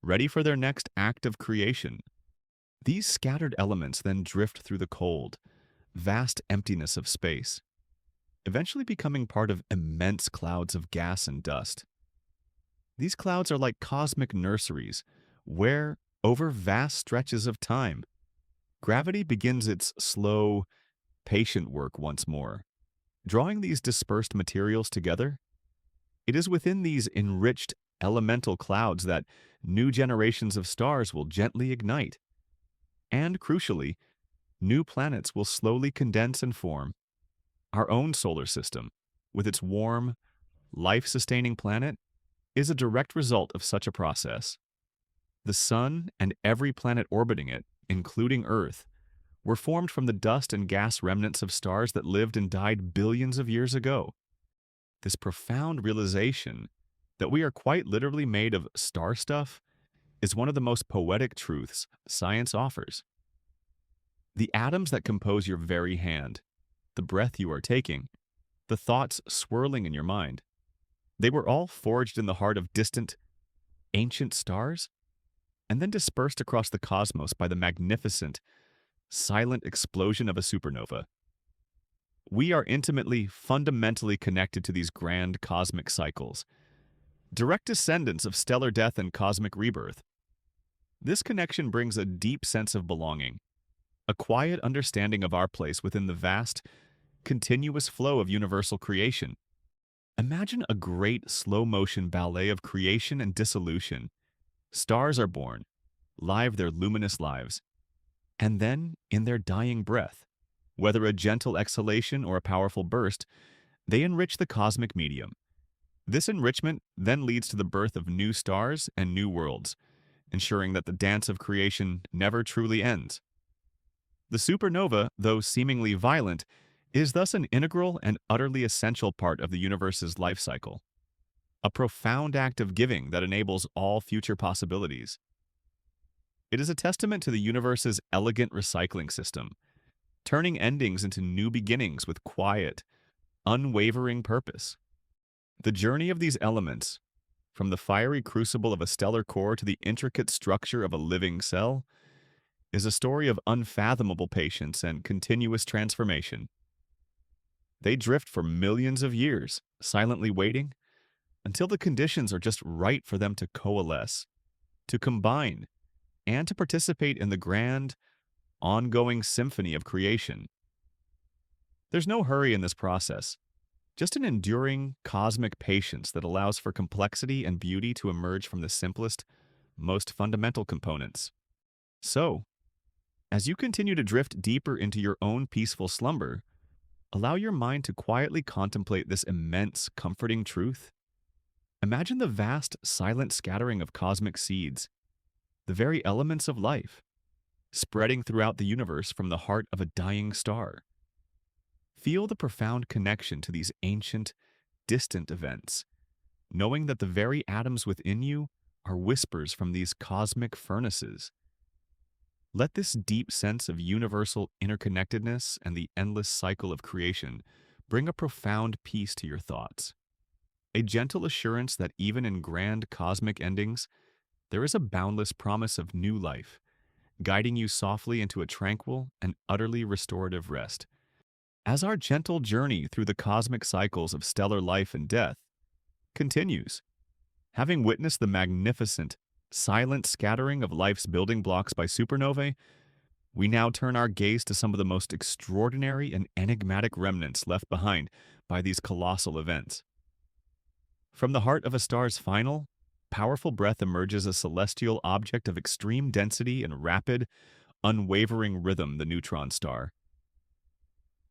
ready for their next act of creation. These scattered elements then drift through the cold, vast emptiness of space, eventually becoming part of immense clouds of gas and dust. These clouds are like cosmic nurseries, where, over vast stretches of time, gravity begins its slow, patient work once more. Drawing these dispersed materials together, it is within these enriched elemental clouds that new generations of stars will gently ignite. And crucially, new planets will slowly condense and form. Our own solar system, with its warm, life-sustaining planet, is a direct result of such a process. The Sun and every planet orbiting it, including Earth, were formed from the dust and gas remnants of stars that lived and died billions of years ago. This profound realization that we are quite literally made of star stuff is one of the most poetic truths science offers. The atoms that compose your very hand, the breath you are taking, the thoughts swirling in your mind, they were all forged in the heart of distant, ancient stars, and then dispersed across the cosmos by the magnificent, silent explosion of a supernova. We are intimately, fundamentally connected to these grand cosmic cycles, direct descendants of stellar death and cosmic rebirth. This connection brings a deep sense of belonging, a quiet understanding of our place within the vast, continuous flow of universal creation. Imagine a great slow-motion ballet of creation and dissolution. Stars are born, live their luminous lives, and then, in their dying breath, whether a gentle exhalation or a powerful burst, they enrich the cosmic medium. This enrichment then leads to the birth of new stars and new worlds, ensuring that the dance of creation never truly ends. The supernova, though seemingly violent, is thus an integral and utterly essential part of the universe's life cycle, a profound act of giving that enables all future possibilities. It is a testament to the universe's elegant recycling system, turning endings into new beginnings with quiet, unwavering purpose. The journey of these elements, from the fiery crucible of a stellar core to the intricate structure of a living cell, is a story of unfathomable patience and continuous transformation. They drift for millions of years, silently waiting, until the conditions are just right for them to coalesce, to combine, and to participate in the grand, ongoing symphony of creation. There's no hurry in this process, just an enduring, cosmic patience that allows for complexity and beauty to emerge from the simplest, most fundamental components. So, as you continue to drift deeper into your own peaceful slumber, allow your mind to quietly contemplate this immense, comforting truth. Imagine the vast, silent scattering of cosmic seeds, the very elements of life, spreading throughout the universe from the heart of a dying star. Feel the profound connection to these ancient, distant events, knowing that the very atoms within you are whispers from these cosmic furnaces. Let this deep sense of universal interconnectedness and the endless cycle of creation bring a profound peace to your thoughts. A gentle assurance that even in grand cosmic endings, there is a boundless promise of new life, guiding you softly into a tranquil and utterly restorative rest. As our gentle journey through the cosmic cycles of stellar life and death continues, having witnessed the magnificent, silent scattering of life's building blocks by supernovae, We now turn our gaze to some of the most extraordinary and enigmatic remnants left behind by these colossal events. From the heart of a star's final, powerful breath emerges a celestial object of extreme density and rapid, unwavering rhythm, the neutron star.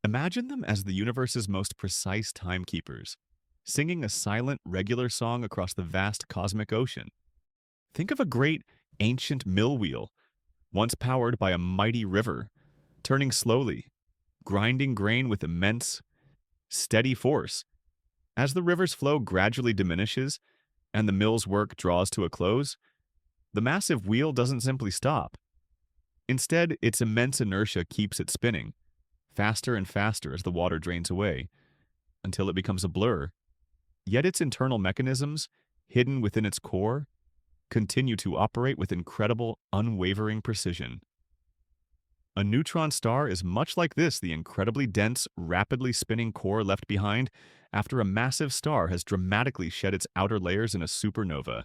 Imagine them as the universe's most precise timekeepers, singing a silent, regular song across the vast cosmic ocean. Think of a great, ancient mill wheel, once powered by a mighty river, turning slowly, grinding grain with immense, steady force. As the river's flow gradually diminishes and the mill's work draws to a close, the massive wheel doesn't simply stop. Instead, its immense inertia keeps it spinning, faster and faster as the water drains away, until it becomes a blur. Yet its internal mechanisms, hidden within its core, continue to operate with incredible, unwavering precision. A neutron star is much like this, the incredibly dense, rapidly spinning core left behind after a massive star has dramatically shed its outer layers in a supernova.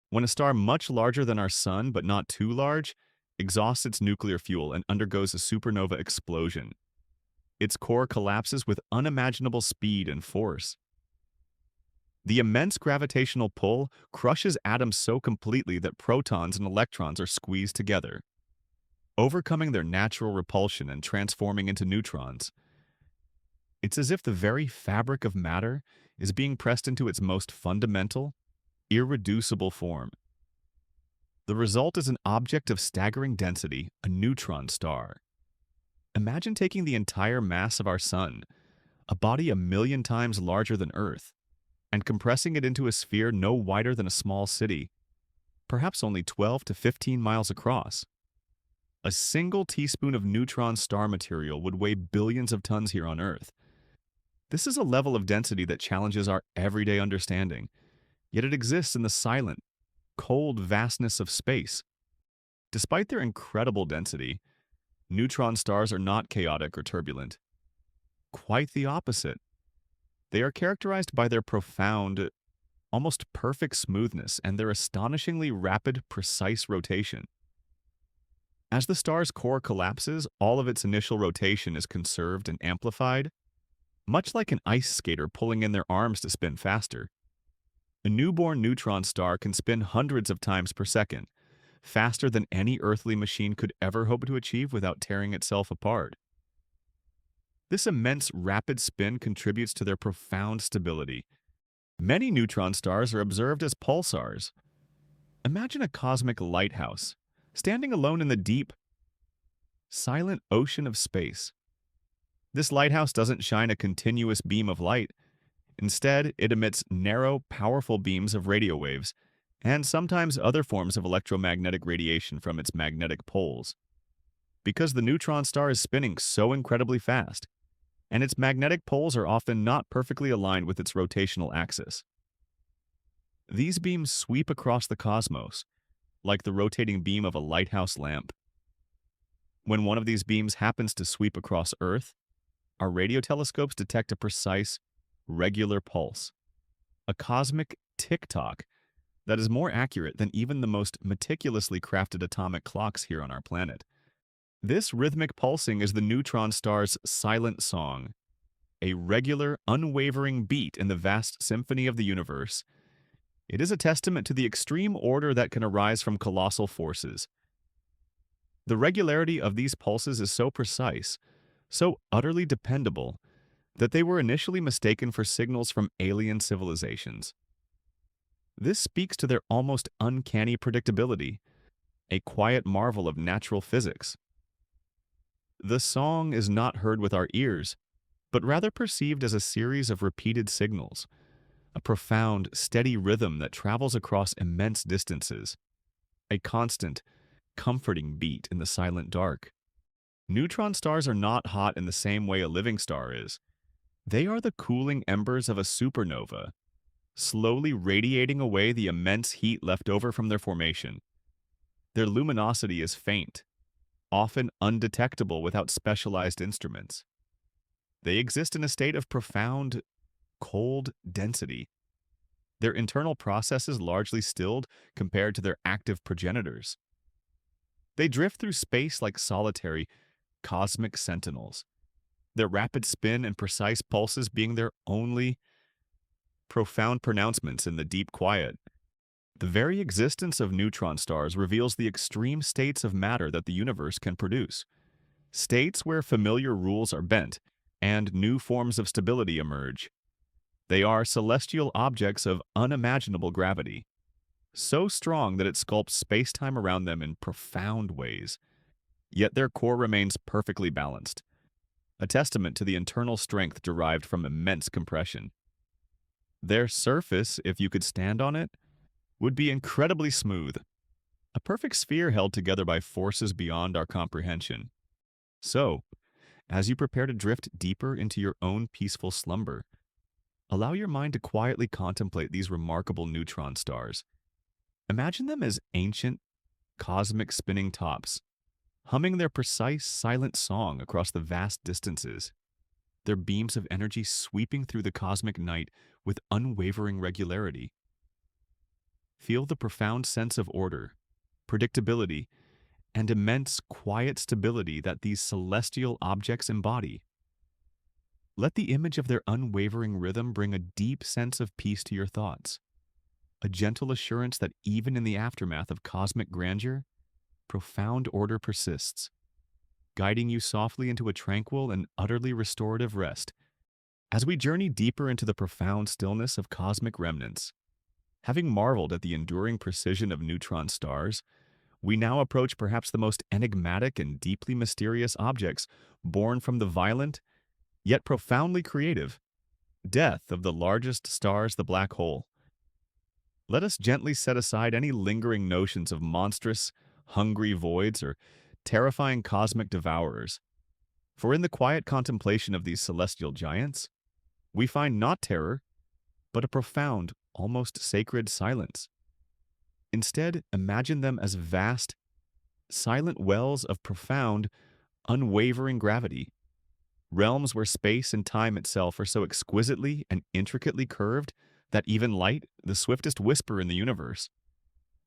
When a star much larger than our Sun, but not too large, exhausts its nuclear fuel and undergoes a supernova explosion, its core collapses with unimaginable speed and force. The immense gravitational pull crushes atoms so completely that protons and electrons are squeezed together, overcoming their natural repulsion and transforming into neutrons. It's as if the very fabric of matter is being pressed into its most fundamental, irreducible form. The result is an object of staggering density, a neutron star. Imagine taking the entire mass of our Sun, a body 1,000,000 times larger than Earth, and compressing it into a sphere no wider than a small city, perhaps only 12 to 15 miles across. A single teaspoon of neutron star material would weigh billions of tons here on Earth. This is a level of density that challenges our everyday understanding, yet it exists in the silent, cold vastness of space. Despite their incredible density, neutron stars are not chaotic or turbulent. Quite the opposite. They are characterized by their profound, almost perfect smoothness and their astonishingly rapid, precise rotation. As the star's core collapses, all of its initial rotation is conserved and amplified, much like an ice skater pulling in their arms to spin faster. A newborn neutron star can spin hundreds of times per second, faster than any earthly machine could ever hope to achieve without tearing itself apart. This immense rapid spin contributes to their profound stability. Many neutron stars are observed as pulsars. Imagine a cosmic lighthouse, standing alone in the deep, silent ocean of space. This lighthouse doesn't shine a continuous beam of light. Instead, it emits narrow, powerful beams of radio waves, and sometimes other forms of electromagnetic radiation from its magnetic poles. Because the neutron star is spinning so incredibly fast, and its magnetic poles are often not perfectly aligned with its rotational axis. These beams sweep across the cosmos, like the rotating beam of a lighthouse lamp. When one of these beams happens to sweep across Earth, our radio telescopes detect a precise, regular pulse, a cosmic tick-tock that is more accurate than even the most meticulously crafted atomic clocks here on our planet. This rhythmic pulsing is the neutron star's silent song, a regular, unwavering beat in the vast symphony of the universe. It is a testament to the extreme order that can arise from colossal forces. The regularity of these pulses is so precise, so utterly dependable, that they were initially mistaken for signals from alien civilizations. This speaks to their almost uncanny predictability, a quiet marvel of natural physics. The song is not heard with our ears, but rather perceived as a series of repeated signals, a profound, steady rhythm that travels across immense distances, a constant, comforting beat in the silent dark. Neutron stars are not hot in the same way a living star is. They are the cooling embers of a supernova, slowly radiating away the immense heat left over from their formation. Their luminosity is faint, often undetectable without specialized instruments. They exist in a state of profound, cold density, their internal processes largely stilled compared to their active progenitors. They drift through space like solitary cosmic sentinels, their rapid spin and precise pulses being their only profound pronouncements in the deep quiet. The very existence of neutron stars reveals the extreme states of matter that the universe can produce, states where familiar rules are bent and new forms of stability emerge. They are celestial objects of unimaginable gravity, so strong that it sculpts space-time around them in profound ways. Yet their core remains perfectly balanced, a testament to the internal strength derived from immense compression. Their surface, if you could stand on it, would be incredibly smooth, a perfect sphere held together by forces beyond our comprehension. So, as you prepare to drift deeper into your own peaceful slumber, allow your mind to quietly contemplate these remarkable neutron stars. Imagine them as ancient, cosmic spinning tops, humming their precise, silent song across the vast distances, their beams of energy sweeping through the cosmic night with unwavering regularity. Feel the profound sense of order, predictability, and immense quiet stability that these celestial objects embody. Let the image of their unwavering rhythm bring a deep sense of peace to your thoughts, a gentle assurance that even in the aftermath of cosmic grandeur, profound order persists, guiding you softly into a tranquil and utterly restorative rest. As we journey deeper into the profound stillness of cosmic remnants, having marveled at the enduring precision of neutron stars, we now approach perhaps the most enigmatic and deeply mysterious objects born from the violent, yet profoundly creative, death of the largest stars, the black hole. Let us gently set aside any lingering notions of monstrous, hungry voids or terrifying cosmic devourers. For in the quiet contemplation of these celestial giants, we find not terror, but a profound, almost sacred silence. Instead, imagine them as vast, silent wells of profound, unwavering gravity, realms where space and time itself are so exquisitely and intricately curved that even light, the swiftest whisper in the universe,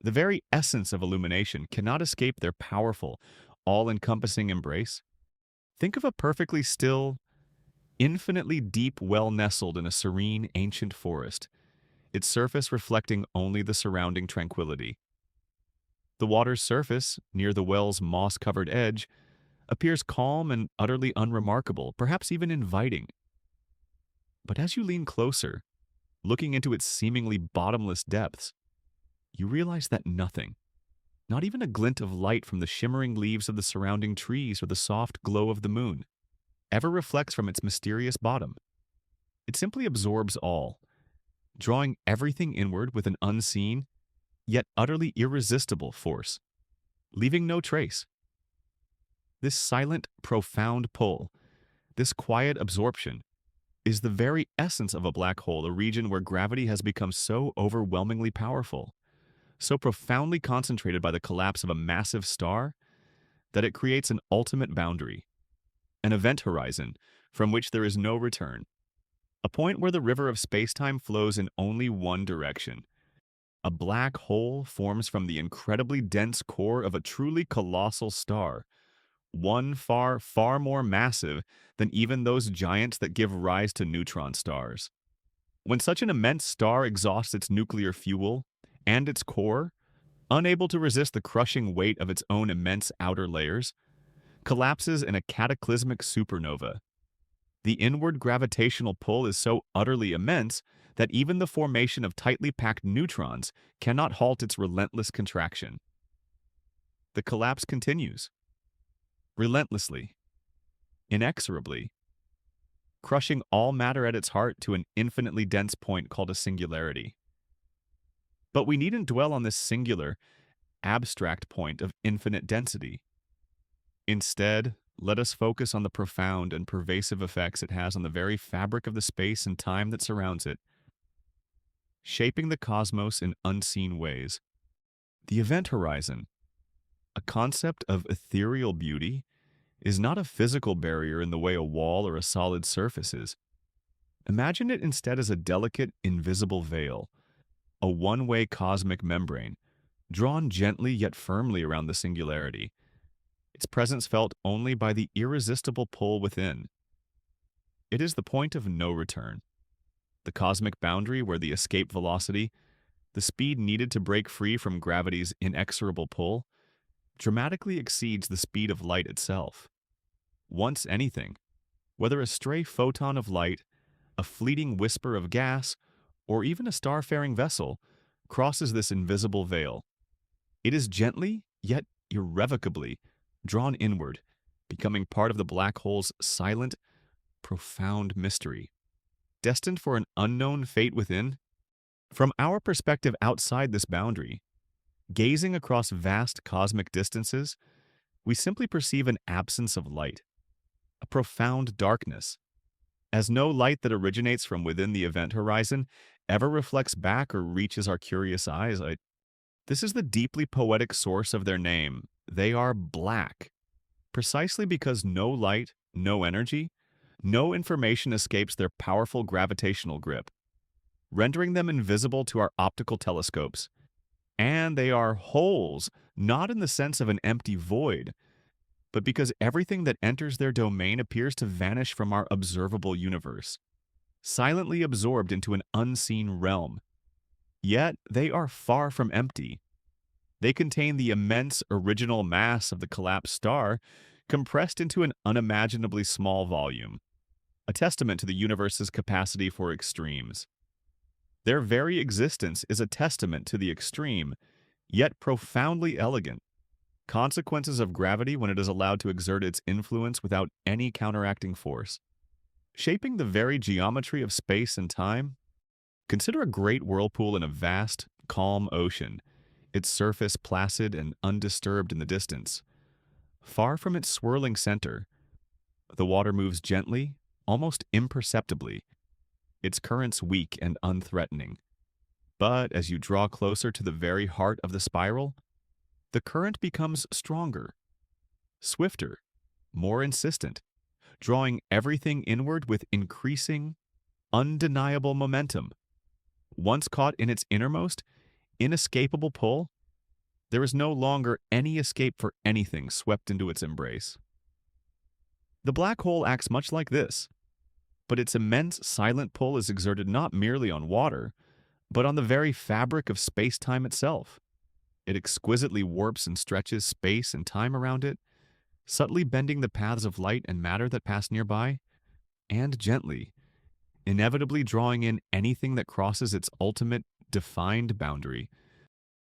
the very essence of illumination, cannot escape their powerful, all-encompassing embrace. Think of a perfectly still, infinitely deep well nestled in a serene, ancient forest, its surface reflecting only the surrounding tranquility. The water's surface, near the well's moss-covered edge, appears calm and utterly unremarkable, perhaps even inviting. But as you lean closer, looking into its seemingly bottomless depths, you realize that nothing, not even a glint of light from the shimmering leaves of the surrounding trees or the soft glow of the moon, ever reflects from its mysterious bottom. It simply absorbs all, drawing everything inward with an unseen, yet utterly irresistible force, leaving no trace. This silent, profound pull, this quiet absorption, is the very essence of a black hole, a region where gravity has become so overwhelmingly powerful, so profoundly concentrated by the collapse of a massive star, that it creates an ultimate boundary, an event horizon from which there is no return, a point where the river of space-time flows in only one direction. A black hole forms from the incredibly dense core of a truly colossal star, one far, far more massive than even those giants that give rise to neutron stars. When such an immense star exhausts its nuclear fuel and its core, unable to resist the crushing weight of its own immense outer layers, collapses in a cataclysmic supernova. The inward gravitational pull is so utterly immense that even the formation of tightly packed neutrons cannot halt its relentless contraction. The collapse continues, relentlessly, inexorably, crushing all matter at its heart to an infinitely dense point called a singularity. But we needn't dwell on this singular, abstract point of infinite density. Instead, let us focus on the profound and pervasive effects it has on the very fabric of the space and time that surrounds it, shaping the cosmos in unseen ways. The event horizon, a concept of ethereal beauty, is not a physical barrier in the way a wall or a solid surface is. Imagine it instead as a delicate, invisible veil, a one-way cosmic membrane, drawn gently yet firmly around the singularity, its presence felt only by the irresistible pull within. It is the point of no return, the cosmic boundary where the escape velocity, the speed needed to break free from gravity's inexorable pull, dramatically exceeds the speed of light itself. Once anything, whether a stray photon of light, a fleeting whisper of gas, or even a star-faring vessel, crosses this invisible veil, it is gently, yet irrevocably, drawn inward, becoming part of the black hole's silent, profound mystery. Destined for an unknown fate within? From our perspective outside this boundary, gazing across vast cosmic distances, we simply perceive an absence of light, a profound darkness, as no light that originates from within the event horizon ever reflects back or reaches our curious eyes. This is the deeply poetic source of their name. They are black, precisely because no light, no energy, no information escapes their powerful gravitational grip, rendering them invisible to our optical telescopes. And they are holes, not in the sense of an empty void, but because everything that enters their domain appears to vanish from our observable universe, silently absorbed into an unseen realm. Yet they are far from empty. They contain the immense original mass of the collapsed star, compressed into an unimaginably small volume, a testament to the universe's capacity for extremes. Their very existence is a testament to the extreme, yet profoundly elegant, consequences of gravity when it is allowed to exert its influence without any counteracting force. Shaping the very geometry of space and time, consider a great whirlpool in a vast, calm ocean, its surface placid and undisturbed in the distance. Far from its swirling center, the water moves gently, almost imperceptibly, its currents weak and unthreatening. But as you draw closer to the very heart of the spiral, the current becomes stronger, swifter, more insistent, drawing everything inward with increasing, undeniable momentum. Once caught in its innermost, inescapable pull, there is no longer any escape for anything swept into its embrace. The black hole acts much like this, but its immense silent pull is exerted not merely on water, but on the very fabric of space-time itself. It exquisitely warps and stretches space and time around it, subtly bending the paths of light and matter that pass nearby, and gently, inevitably drawing in anything that crosses its ultimate, defined boundary.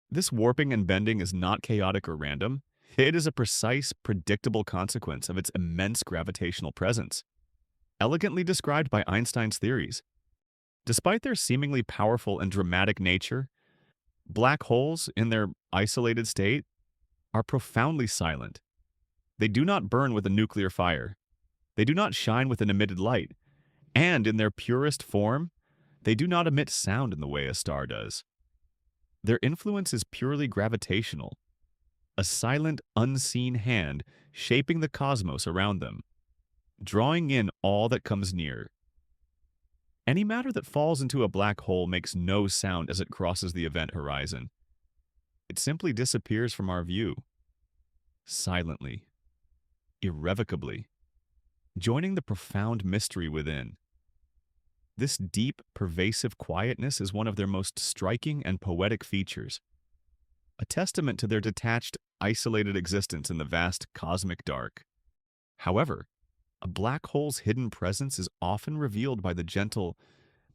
This warping and bending is not chaotic or random. It is a precise, predictable consequence of its immense gravitational presence, elegantly described by Einstein's theories. Despite their seemingly powerful and dramatic nature, black holes, in their isolated state, are profoundly silent. They do not burn with a nuclear fire. They do not shine with an emitted light. And in their purest form, they do not emit sound in the way a star does. Their influence is purely gravitational, a silent, unseen hand shaping the cosmos around them, drawing in all that comes near. Any matter that falls into a black hole makes no sound as it crosses the event horizon. It simply disappears from our view, silently, irrevocably, joining the profound mystery within. This deep, pervasive quietness is one of their most striking and poetic features, a testament to their detached, isolated existence in the vast cosmic dark. However, a black hole's hidden presence is often revealed by the gentle,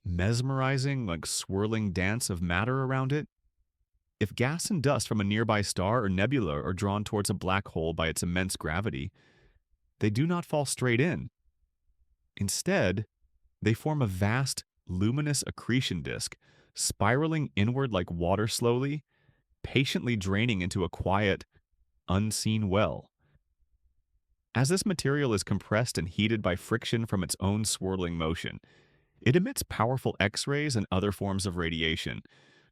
mesmerizing, swirling dance of matter around it. If gas and dust from a nearby star or nebula are drawn towards a black hole by its immense gravity, they do not fall straight in. Instead, they form a vast, luminous accretion disk, spiraling inward like water slowly, patiently draining into a quiet, unseen well. As this material is compressed and heated by friction from its own swirling motion, it emits powerful X-rays and other forms of radiation,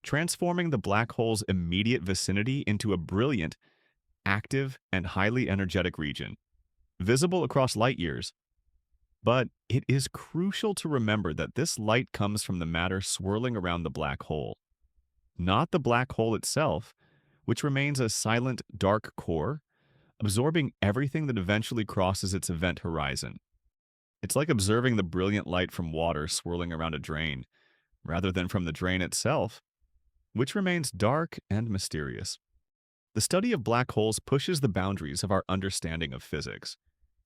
transforming the black hole's immediate vicinity into a brilliant, active, and highly energetic region, visible across light years. But it is crucial to remember that this light comes from the matter swirling around the black hole, not the black hole itself, which remains a silent, dark core, absorbing everything that eventually crosses its event horizon. It's like observing the brilliant light from water swirling around a drain, rather than from the drain itself, which remains dark and mysterious. The study of black holes pushes the boundaries of our understanding of physics,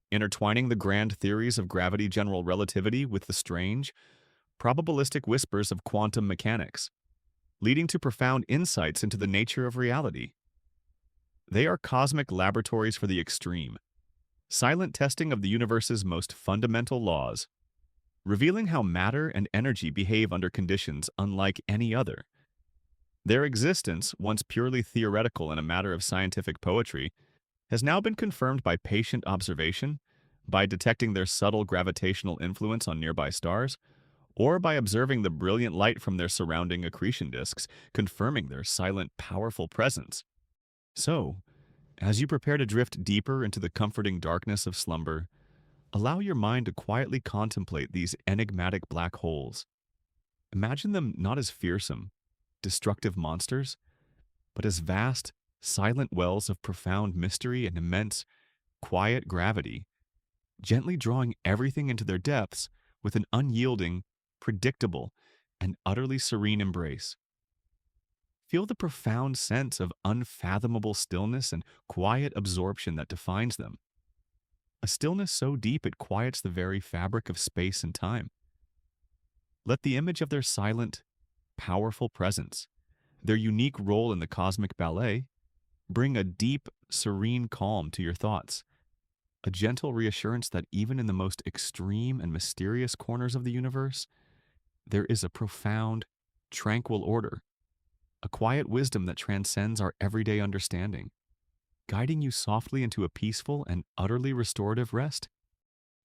intertwining the grand theories of gravity general relativity with the strange, probabilistic whispers of quantum mechanics, leading to profound insights into the nature of reality. They are cosmic laboratories for the extreme, silent testing of the universe's most fundamental laws, revealing how matter and energy behave under conditions unlike any other. Their existence, once purely theoretical and a matter of scientific poetry, has now been confirmed by patient observation, by detecting their subtle gravitational influence on nearby stars, or by observing the brilliant light from their surrounding accretion disks, confirming their silent, powerful presence. So, as you prepare to drift deeper into the comforting darkness of slumber, allow your mind to quietly contemplate these enigmatic black holes. Imagine them not as fearsome, destructive monsters, but as vast, silent wells of profound mystery and immense, quiet gravity, gently drawing everything into their depths with an unyielding, predictable, and utterly serene embrace. Feel the profound sense of unfathomable stillness and quiet absorption that defines them. A stillness so deep it quiets the very fabric of space and time. Let the image of their silent, powerful presence, their unique role in the cosmic ballet, bring a deep, serene calm to your thoughts, a gentle reassurance that even in the most extreme and mysterious corners of the universe, there is a profound, tranquil order, a quiet wisdom that transcends our everyday understanding, guiding you softly into a peaceful and utterly restorative rest.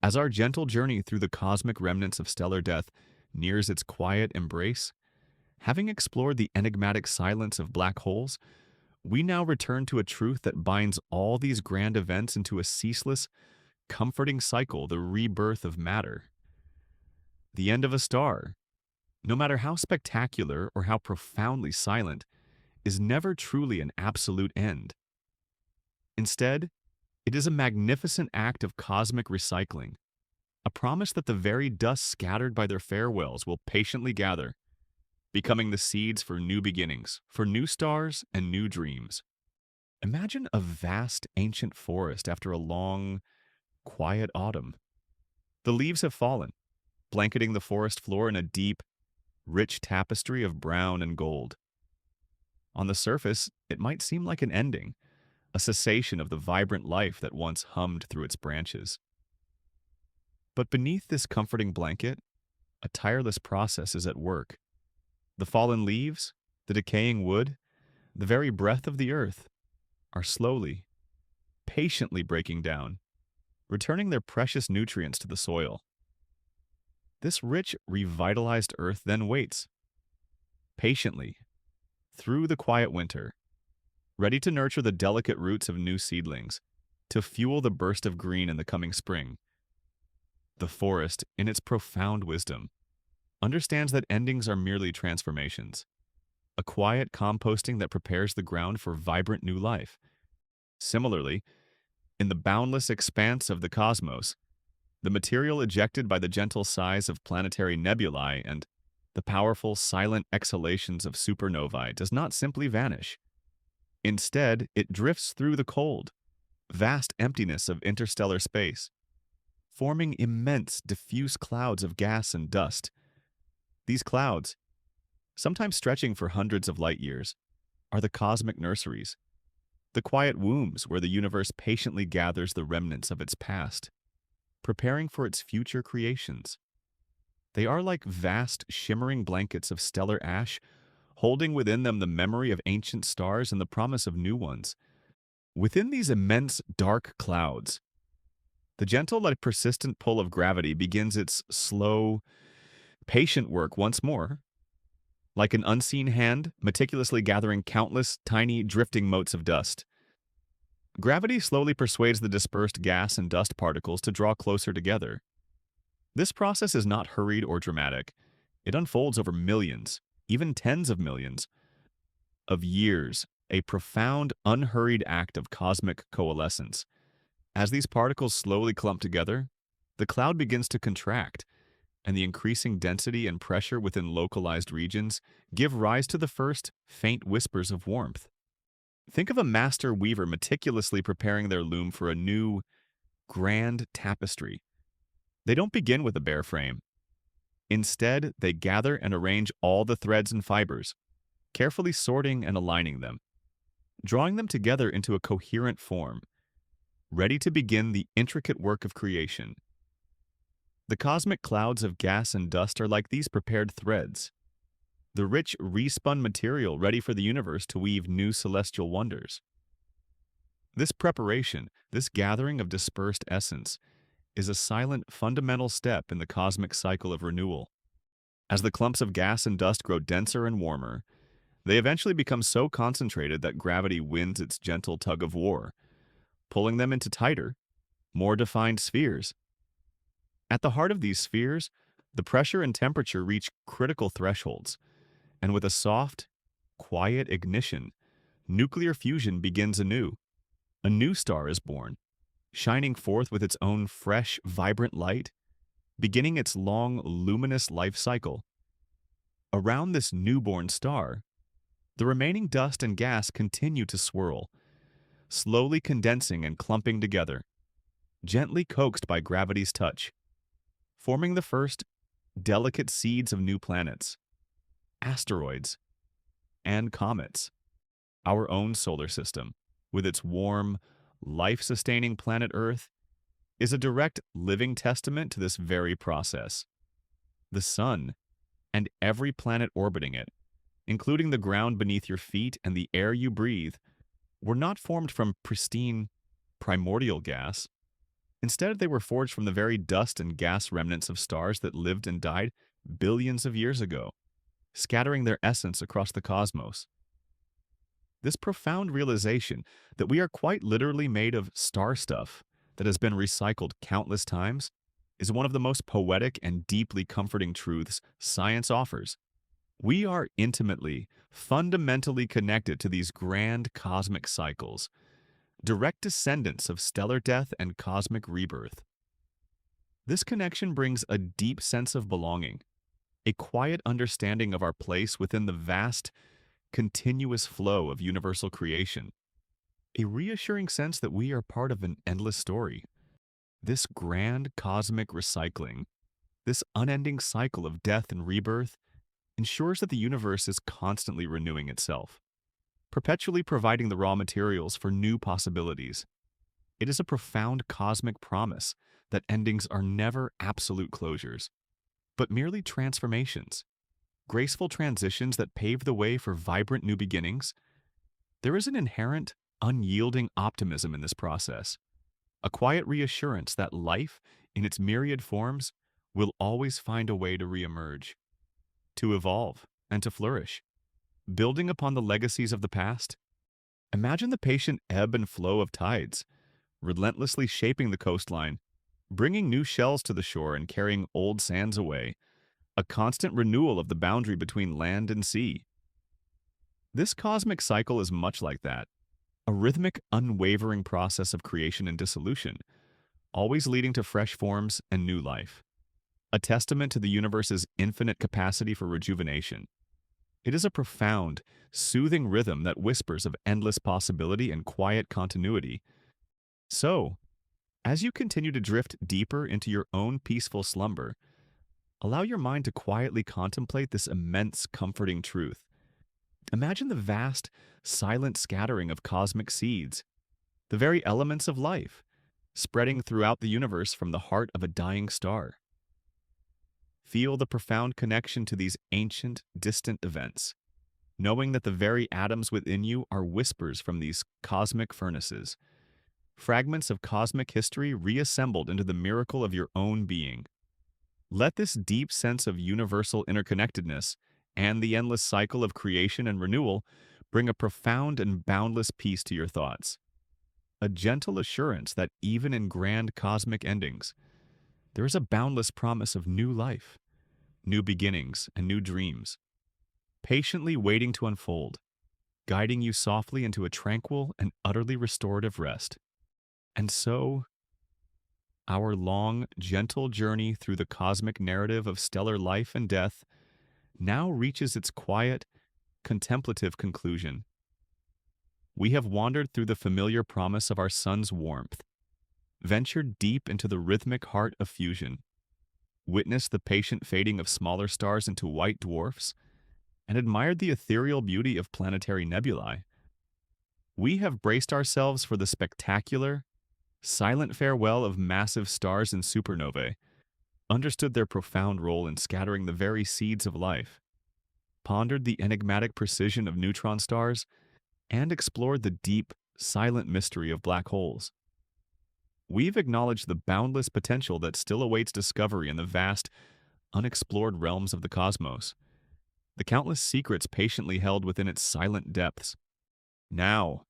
As our gentle journey through the cosmic remnants of stellar death nears its quiet embrace, having explored the enigmatic silence of black holes, we now return to a truth that binds all these grand events into a ceaseless, comforting cycle, the rebirth of matter. The end of a star, no matter how spectacular or how profoundly silent, is never truly an absolute end. Instead, it is a magnificent act of cosmic recycling, a promise that the very dust scattered by their farewells will patiently gather, becoming the seeds for new beginnings, for new stars and new dreams. Imagine a vast ancient forest after a long, quiet autumn. The leaves have fallen, blanketing the forest floor in a deep, rich tapestry of brown and gold. On the surface, it might seem like an ending, a cessation of the vibrant life that once hummed through its branches. But beneath this comforting blanket, a tireless process is at work. The fallen leaves, the decaying wood, the very breath of the earth are slowly, patiently breaking down, returning their precious nutrients to the soil. This rich, revitalized earth then waits, patiently, through the quiet winter, ready to nurture the delicate roots of new seedlings, to fuel the burst of green in the coming spring. The forest, in its profound wisdom, understands that endings are merely transformations, a quiet composting that prepares the ground for vibrant new life. Similarly, in the boundless expanse of the cosmos, the material ejected by the gentle sighs of planetary nebulae and the powerful, silent exhalations of supernovae does not simply vanish. Instead, it drifts through the cold, vast emptiness of interstellar space, forming immense, diffuse clouds of gas and dust. These clouds, sometimes stretching for hundreds of light years, are the cosmic nurseries, the quiet wombs where the universe patiently gathers the remnants of its past, preparing for its future creations. They are like vast, shimmering blankets of stellar ash, holding within them the memory of ancient stars and the promise of new ones. Within these immense, dark clouds, the gentle but persistent pull of gravity begins its slow, patient work once more, like an unseen hand meticulously gathering countless tiny drifting motes of dust. Gravity slowly persuades the dispersed gas and dust particles to draw closer together. This process is not hurried or dramatic. It unfolds over millions, even tens of millions, of years, a profound, unhurried act of cosmic coalescence. As these particles slowly clump together, the cloud begins to contract, and the increasing density and pressure within localized regions give rise to the first faint whispers of warmth. Think of a master weaver meticulously preparing their loom for a new, grand tapestry. They don't begin with a bare frame. Instead, they gather and arrange all the threads and fibers, carefully sorting and aligning them, drawing them together into a coherent form, ready to begin the intricate work of creation. The cosmic clouds of gas and dust are like these prepared threads, the rich, respun material ready for the universe to weave new celestial wonders. This preparation, this gathering of dispersed essence, is a silent, fundamental step in the cosmic cycle of renewal. As the clumps of gas and dust grow denser and warmer, they eventually become so concentrated that gravity wins its gentle tug of war, pulling them into tighter, more defined spheres. At the heart of these spheres, the pressure and temperature reach critical thresholds, and with a soft, quiet ignition, nuclear fusion begins anew. A new star is born, shining forth with its own fresh, vibrant light, beginning its long, luminous life cycle. Around this newborn star, the remaining dust and gas continue to swirl, slowly condensing and clumping together, gently coaxed by gravity's touch, forming the first delicate seeds of new planets, asteroids, and comets. Our own solar system, with its warm, life-sustaining planet Earth, is a direct living testament to this very process. The Sun, and every planet orbiting it, including the ground beneath your feet and the air you breathe, were not formed from pristine, primordial gas. Instead, they were forged from the very dust and gas remnants of stars that lived and died billions of years ago, scattering their essence across the cosmos. This profound realization that we are quite literally made of star stuff that has been recycled countless times is one of the most poetic and deeply comforting truths science offers. We are intimately, fundamentally connected to these grand cosmic cycles, direct descendants of stellar death and cosmic rebirth. This connection brings a deep sense of belonging, a quiet understanding of our place within the vast, continuous flow of universal creation, a reassuring sense that we are part of an endless story. This grand cosmic recycling, this unending cycle of death and rebirth, ensures that the universe is constantly renewing itself, perpetually providing the raw materials for new possibilities. It is a profound cosmic promise that endings are never absolute closures, but merely transformations, graceful transitions that pave the way for vibrant new beginnings. There is an inherent, unyielding optimism in this process, a quiet reassurance that life, in its myriad forms, will always find a way to reemerge, to evolve, and to flourish. Building upon the legacies of the past, imagine the patient ebb and flow of tides, relentlessly shaping the coastline, bringing new shells to the shore and carrying old sands away, a constant renewal of the boundary between land and sea. This cosmic cycle is much like that, a rhythmic, unwavering process of creation and dissolution, always leading to fresh forms and new life, a testament to the universe's infinite capacity for rejuvenation. It is a profound, soothing rhythm that whispers of endless possibility and quiet continuity. So, as you continue to drift deeper into your own peaceful slumber, allow your mind to quietly contemplate this immense, comforting truth. Imagine the vast, silent scattering of cosmic seeds, the very elements of life, spreading throughout the universe from the heart of a dying star. Feel the profound connection to these ancient, distant events, knowing that the very atoms within you are whispers from these cosmic furnaces, fragments of cosmic history reassembled into the miracle of your own being. Let this deep sense of universal interconnectedness and the endless cycle of creation and renewal bring a profound and boundless peace to your thoughts, a gentle assurance that even in grand cosmic endings, there is a boundless promise of new life, new beginnings, and new dreams, patiently waiting to unfold. guiding you softly into a tranquil and utterly restorative rest. And so, our long, gentle journey through the cosmic narrative of stellar life and death now reaches its quiet, contemplative conclusion. We have wandered through the familiar promise of our sun's warmth, ventured deep into the rhythmic heart of fusion, witnessed the patient fading of smaller stars into white dwarfs, and admired the ethereal beauty of planetary nebulae. We have braced ourselves for the spectacular, silent farewell of massive stars and supernovae, understood their profound role in scattering the very seeds of life, pondered the enigmatic precision of neutron stars, and explored the deep, silent mystery of black holes. We've acknowledged the boundless potential that still awaits discovery in the vast, unexplored realms of the cosmos, the countless secrets patiently held within its silent depths. Now,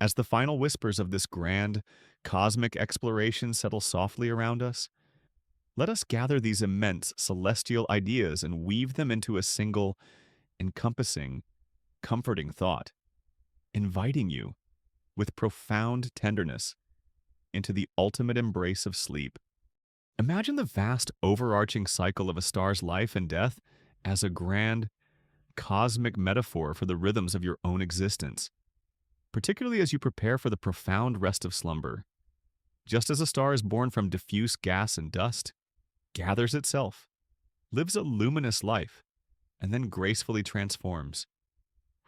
as the final whispers of this grand, cosmic exploration settle softly around us, let us gather these immense celestial ideas and weave them into a single, encompassing, comforting thought, inviting you, with profound tenderness, into the ultimate embrace of sleep. Imagine the vast, overarching cycle of a star's life and death as a grand, cosmic metaphor for the rhythms of your own existence, particularly as you prepare for the profound rest of slumber. Just as a star is born from diffuse gas and dust, gathers itself, lives a luminous life, and then gracefully transforms,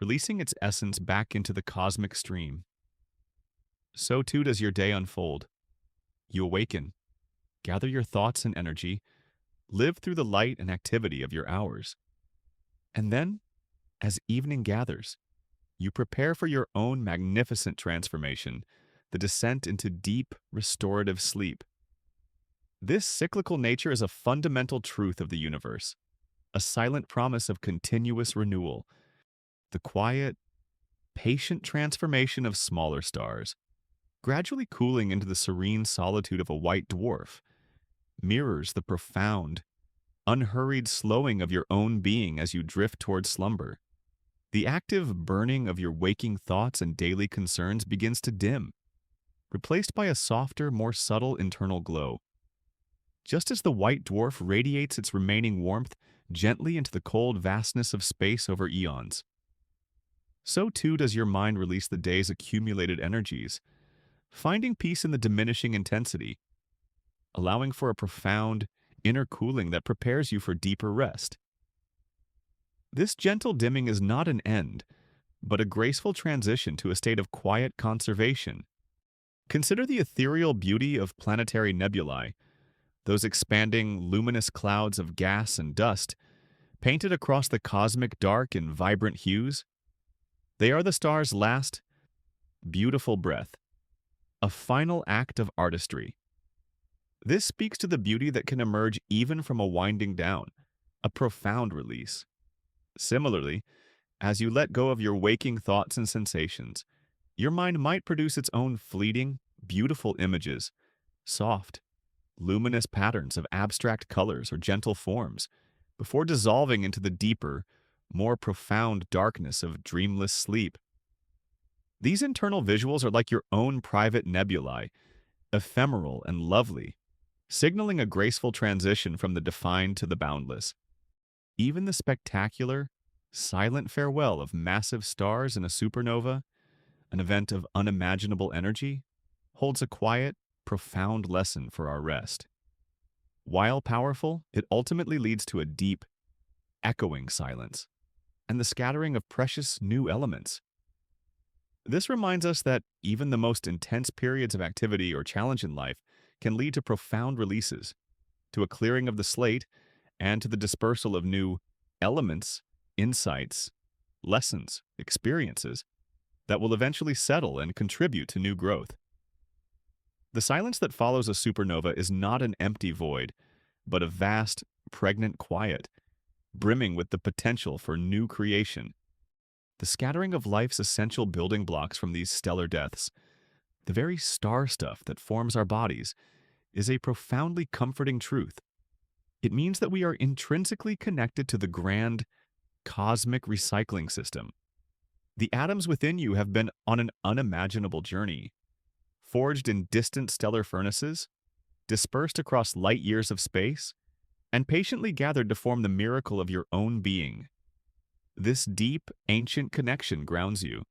releasing its essence back into the cosmic stream. So too does your day unfold. You awaken, gather your thoughts and energy, live through the light and activity of your hours. And then, as evening gathers, you prepare for your own magnificent transformation, the descent into deep, restorative sleep. This cyclical nature is a fundamental truth of the universe, a silent promise of continuous renewal. The quiet, patient transformation of smaller stars, gradually cooling into the serene solitude of a white dwarf, mirrors the profound, unhurried slowing of your own being as you drift towards slumber. The active burning of your waking thoughts and daily concerns begins to dim, replaced by a softer, more subtle internal glow. Just as the white dwarf radiates its remaining warmth gently into the cold vastness of space over eons, so too does your mind release the day's accumulated energies, finding peace in the diminishing intensity, allowing for a profound inner cooling that prepares you for deeper rest. This gentle dimming is not an end, but a graceful transition to a state of quiet conservation. Consider the ethereal beauty of planetary nebulae, those expanding, luminous clouds of gas and dust, painted across the cosmic dark in vibrant hues. They are the star's last, beautiful breath, a final act of artistry. This speaks to the beauty that can emerge even from a winding down, a profound release. Similarly, as you let go of your waking thoughts and sensations, your mind might produce its own fleeting, beautiful images, soft, luminous patterns of abstract colors or gentle forms, before dissolving into the deeper, more profound darkness of dreamless sleep. These internal visuals are like your own private nebulae, ephemeral and lovely, signaling a graceful transition from the defined to the boundless. Even the spectacular, silent farewell of massive stars in a supernova, an event of unimaginable energy, holds a quiet, profound lesson for our rest. While powerful, it ultimately leads to a deep, echoing silence, and the scattering of precious new elements. This reminds us that even the most intense periods of activity or challenge in life can lead to profound releases, to a clearing of the slate, and to the dispersal of new elements, insights, lessons, experiences that will eventually settle and contribute to new growth. The silence that follows a supernova is not an empty void, but a vast, pregnant quiet, brimming with the potential for new creation. The scattering of life's essential building blocks from these stellar deaths, the very star stuff that forms our bodies, is a profoundly comforting truth. It means that we are intrinsically connected to the grand, cosmic recycling system, The atoms within you have been on an unimaginable journey, forged in distant stellar furnaces, dispersed across light years of space, and patiently gathered to form the miracle of your own being. This deep, ancient connection grounds you,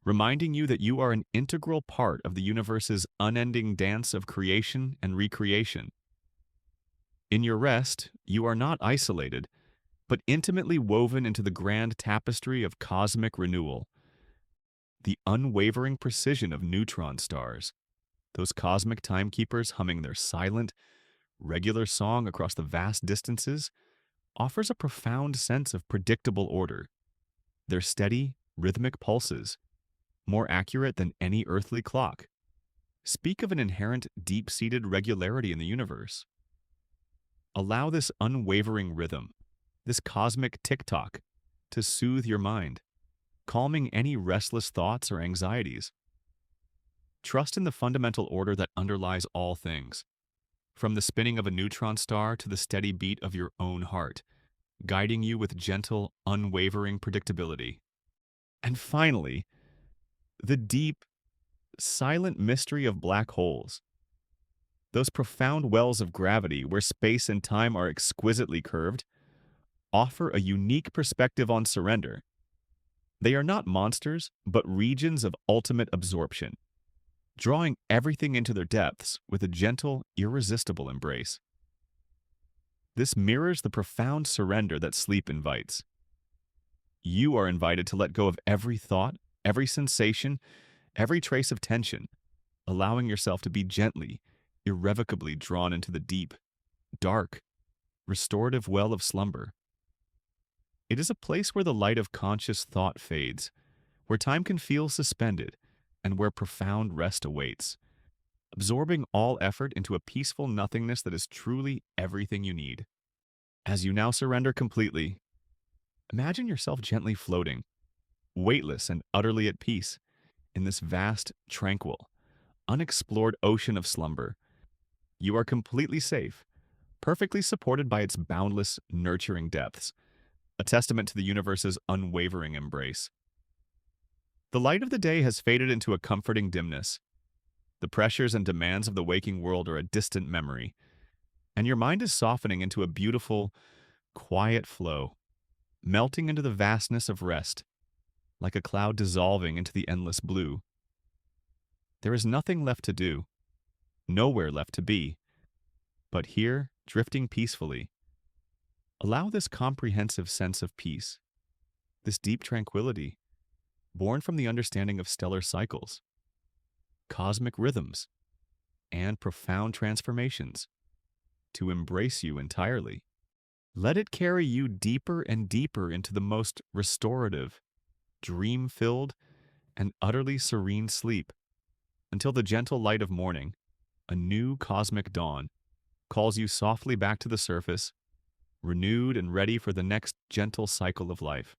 reminding you that you are an integral part of the universe's unending dance of creation and recreation. In your rest, you are not isolated, but intimately woven into the grand tapestry of cosmic renewal. The unwavering precision of neutron stars, those cosmic timekeepers humming their silent, regular song across the vast distances, offers a profound sense of predictable order. Their steady, rhythmic pulses, more accurate than any earthly clock, speak of an inherent, deep-seated regularity in the universe. Allow this unwavering rhythm, this cosmic tick-tock, to soothe your mind, calming any restless thoughts or anxieties. Trust in the fundamental order that underlies all things, from the spinning of a neutron star to the steady beat of your own heart, guiding you with gentle, unwavering predictability. And finally, the deep, silent mystery of black holes. Those profound wells of gravity where space and time are exquisitely curved offer a unique perspective on surrender. They are not monsters, but regions of ultimate absorption, drawing everything into their depths with a gentle, irresistible embrace. This mirrors the profound surrender that sleep invites. You are invited to let go of every thought, every sensation, every trace of tension, allowing yourself to be gently, irrevocably drawn into the deep, dark, restorative well of slumber. It is a place where the light of conscious thought fades, where time can feel suspended, and where profound rest awaits, absorbing all effort into a peaceful nothingness that is truly everything you need. As you now surrender completely, imagine yourself gently floating, weightless and utterly at peace, in this vast, tranquil, unexplored ocean of slumber. You are completely safe, perfectly supported by its boundless, nurturing depths, a testament to the universe's unwavering embrace. The light of the day has faded into a comforting dimness. The pressures and demands of the waking world are a distant memory, and your mind is softening into a beautiful, quiet flow, melting into the vastness of rest, like a cloud dissolving into the endless blue. There is nothing left to do, nowhere left to be, but here, drifting peacefully. Allow this comprehensive sense of peace, this deep tranquility, born from the understanding of stellar cycles, cosmic rhythms, and profound transformations, to embrace you entirely. Let it carry you deeper and deeper into the most restorative, dream-filled, and utterly serene sleep, until the gentle light of morning, a new cosmic dawn, calls you softly back to the surface, renewed and ready for the next gentle cycle of life.